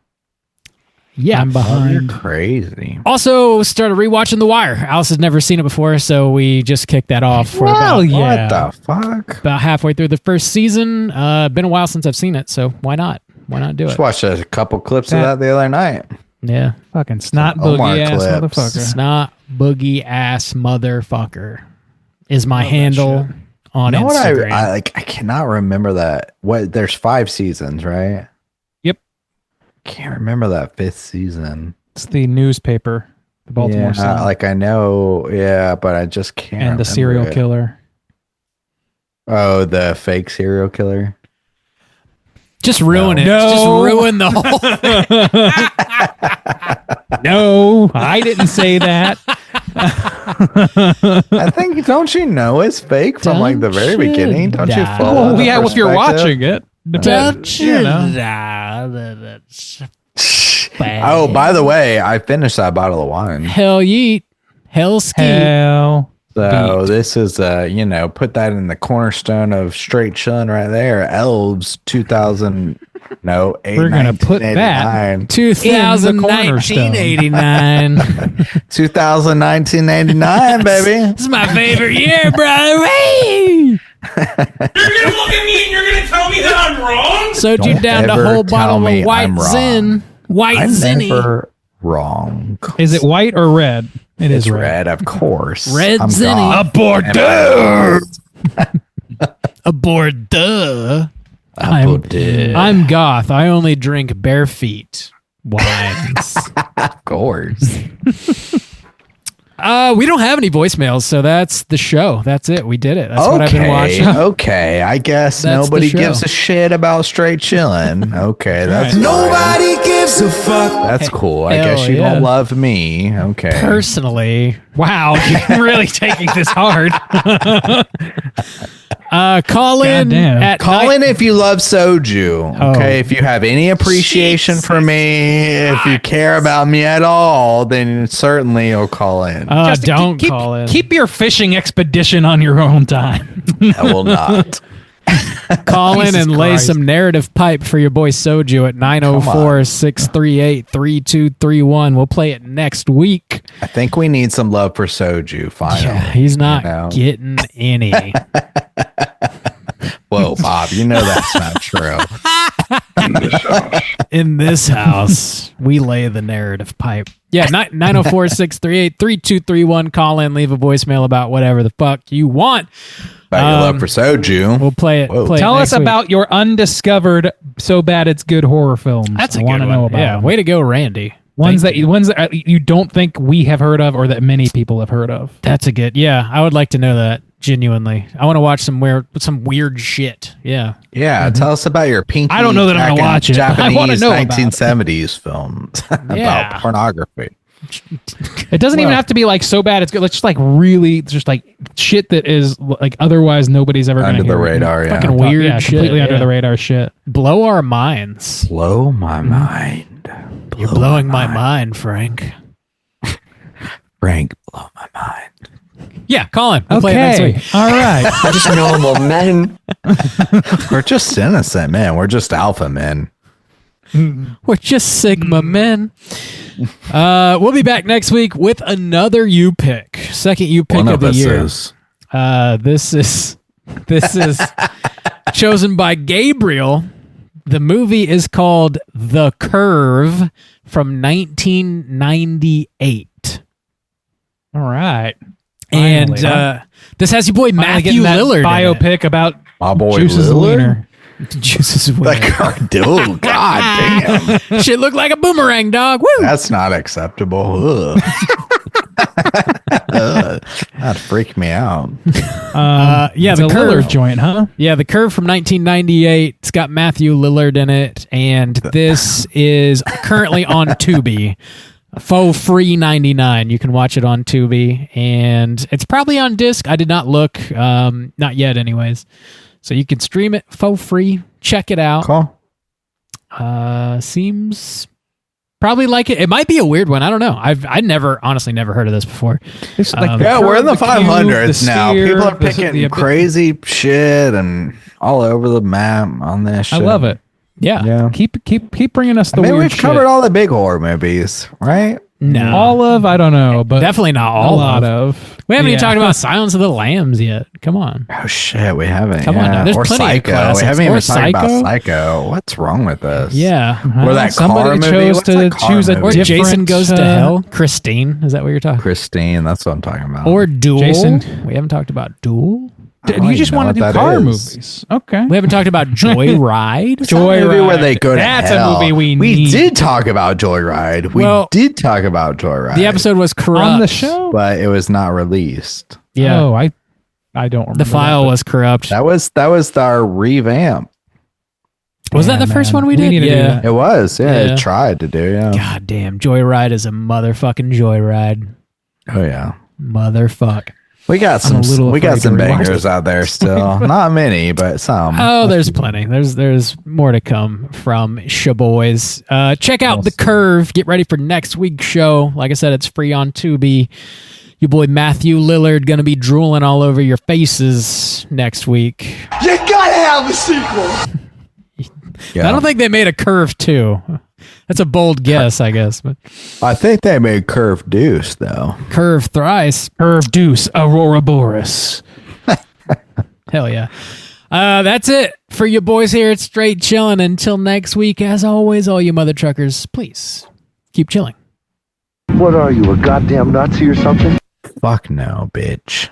Yeah. I'm behind. You're crazy. Also started rewatching The Wire. Alice has never seen it before, so we just kicked that off for Well, about, yeah. What the fuck? about halfway through the first season. Been a while since I've seen it, so why not? Why not do Just it? watched a couple clips of that the other night. Yeah. Fucking snot Omar boogie ass clips. motherfucker. Snot boogie ass motherfucker is my handle on You know what Instagram. I cannot remember that. There's 5 seasons, right? Yep. Can't remember that 5th season. It's the newspaper, the Baltimore Sun, I know, but I just can't. and the serial remember it. killer. Oh, the fake serial killer. Just ruin it. No. Just ruin the whole. No, I didn't say that. I think, don't you know it's fake from like the very Don't you beginning? Don't you know? follow? Well, the yeah, if you're perspective? watching it. Don't you know. Oh, by the way, I finished that bottle of wine. Hell yeet. Hell ski. Hell. So this is, put that in the cornerstone of straight chillin' right there. Elves 2000 No, We're gonna put that 2089. 2019-89, baby. This is my favorite year, brother. You're gonna look at me and you're gonna tell me that I'm wrong? Sewed you down the whole bottle of white Zin. White Zinny. Never wrong. Is it white or red? It's red, of course. Red I'm Zinny. goth. A Bordeaux. A Bordeaux. I'm goth. I only drink bare feet wines. Of course. We don't have any voicemails, so that's the show. That's it. We did it. That's what I've been watching. Okay, I guess That's nobody the show. gives a shit about straight chilling. Okay, that's Right. nobody gives a fuck. That's cool. I guess Hell you yeah. don't love me. Okay. Personally, Wow, you're really taking this hard. call in Goddamn. at Call in if you love soju. Oh. Okay, if you have any appreciation for me, if you care about me at all, then certainly you'll call in. Just don't call in. Keep your fishing expedition on your own time. I will not. Call in Jesus and lay Christ. some narrative pipe for your boy Soju at 904-638-3231. We'll play it next week. I think we need some love for soju. Finally, Yeah, he's not you know? getting any. Whoa, Bob, you know that's not true. In this house, we lay the narrative pipe. Yeah, 904-638-3231. Call in, leave a voicemail about whatever the fuck you want. About your love for soju. We'll play it. Whoa. Play Tell it us next week. about your undiscovered, so bad it's good horror films. That's a I good want to one. know about Yeah, them. way to go, Randy. Ones Thank that you don't think we have heard of or that many people have heard of. That's a good. Yeah, I would like to know that genuinely. I want to watch some weird shit. Yeah. Yeah, tell us about your pinky. I don't know that I'm gonna watch it. I Japanese wanna know about it. 1970s films Yeah. about pornography. It doesn't even have to be like so bad it's good. Let's just like really just like shit that is like other's nobody's ever Under gonna the hear. radar, yeah. Fucking weird Yeah, shit. completely under yeah. the radar shit. Blow our minds. Blow my mind. You're blowing my mind, Frank. Frank, blow my mind. Yeah, call him. We'll play it next week. All right. We're just normal men. We're just innocent, man. We're just alpha men. We're just Sigma men. We'll be back next week with another you pick. Second you pick One of the us year. is. This is chosen by Gabriel. The movie is called The Curve from 1998. All right. And Finally. this has your boy Finally Matthew getting that Lillard. biopic about My boy Juice's Lillard? wiener. Juice's That guy, dude, god damn. Shit looked like a boomerang, dog. Woo! That's not acceptable. Ugh. That'd freak me out. Yeah, It's The a Curve. Lillard joint, huh? Yeah, The Curve from 1998. It's got Matthew Lillard in it, and this is currently on Tubi. For free 99. You can watch it on Tubi, and it's probably on disc. I did not look, not yet, anyways. So you can stream it for free. Check it out. Cool. Seems probably like it. It might be a weird one. I don't know. I honestly never heard of this before. It's like Yeah, we're in the cube, 500s the now. sphere, People are the- picking the- crazy shit and all over the map on this shit. I love it. Yeah. Yeah. Keep bringing us the I mean, weird we've shit. covered all the big horror movies, right? No. All of, I don't know, but Definitely not a all lot of. of. We haven't even Yeah. talked about Silence of the Lambs yet. Come on. Oh shit, we haven't. Come on yeah. now. There's or plenty of Psycho. classics. We haven't Or even talked about Psycho. Psycho. What's wrong with us? Yeah. Or that Somebody car movie. chose What's to that car choose a movie? Or different, Jason Goes to Hell. Christine. Is that what you're talking about? Christine. That's what I'm talking about. Or Duel. Jason- We haven't talked about Duel. I don't You even just know want to what do that car is. movies. Okay. We haven't talked about Joyride. It's not a movie where they go to That's hell. a movie we We need. did talk about Joyride. We Well, did talk about Joyride. The episode was corrupt. On the show? but it was not released. Yeah. Oh, I don't remember. The file that, was corrupt. That was our revamp. Was that Yeah, the first man. one we We did? need to do Yeah. that. It was. Yeah, Yeah. it tried to do. Yeah. God damn. Joyride is a motherfucking joyride. Oh yeah. Motherfuck. We got I'm a some. little We got afraid some to rewatch bangers out there still. Not many, but some. Oh, there's plenty. There's more to come from Shaboys. Check out The Curve. Get ready for next week's show. Like I said, it's free on Tubi. Your boy Matthew Lillard gonna be drooling all over your faces next week. You gotta have a sequel. Yeah. I don't think they made a Curve 2. That's a bold guess, I guess. But I think they made Curve Deuce, though. Curve Thrice. Curve Deuce, Aurora Boris. Hell yeah. That's it for you boys here at Straight Chillin'. Until next week, as always, all you mother truckers, please keep chilling. What are you, a goddamn Nazi or something? Fuck no, bitch.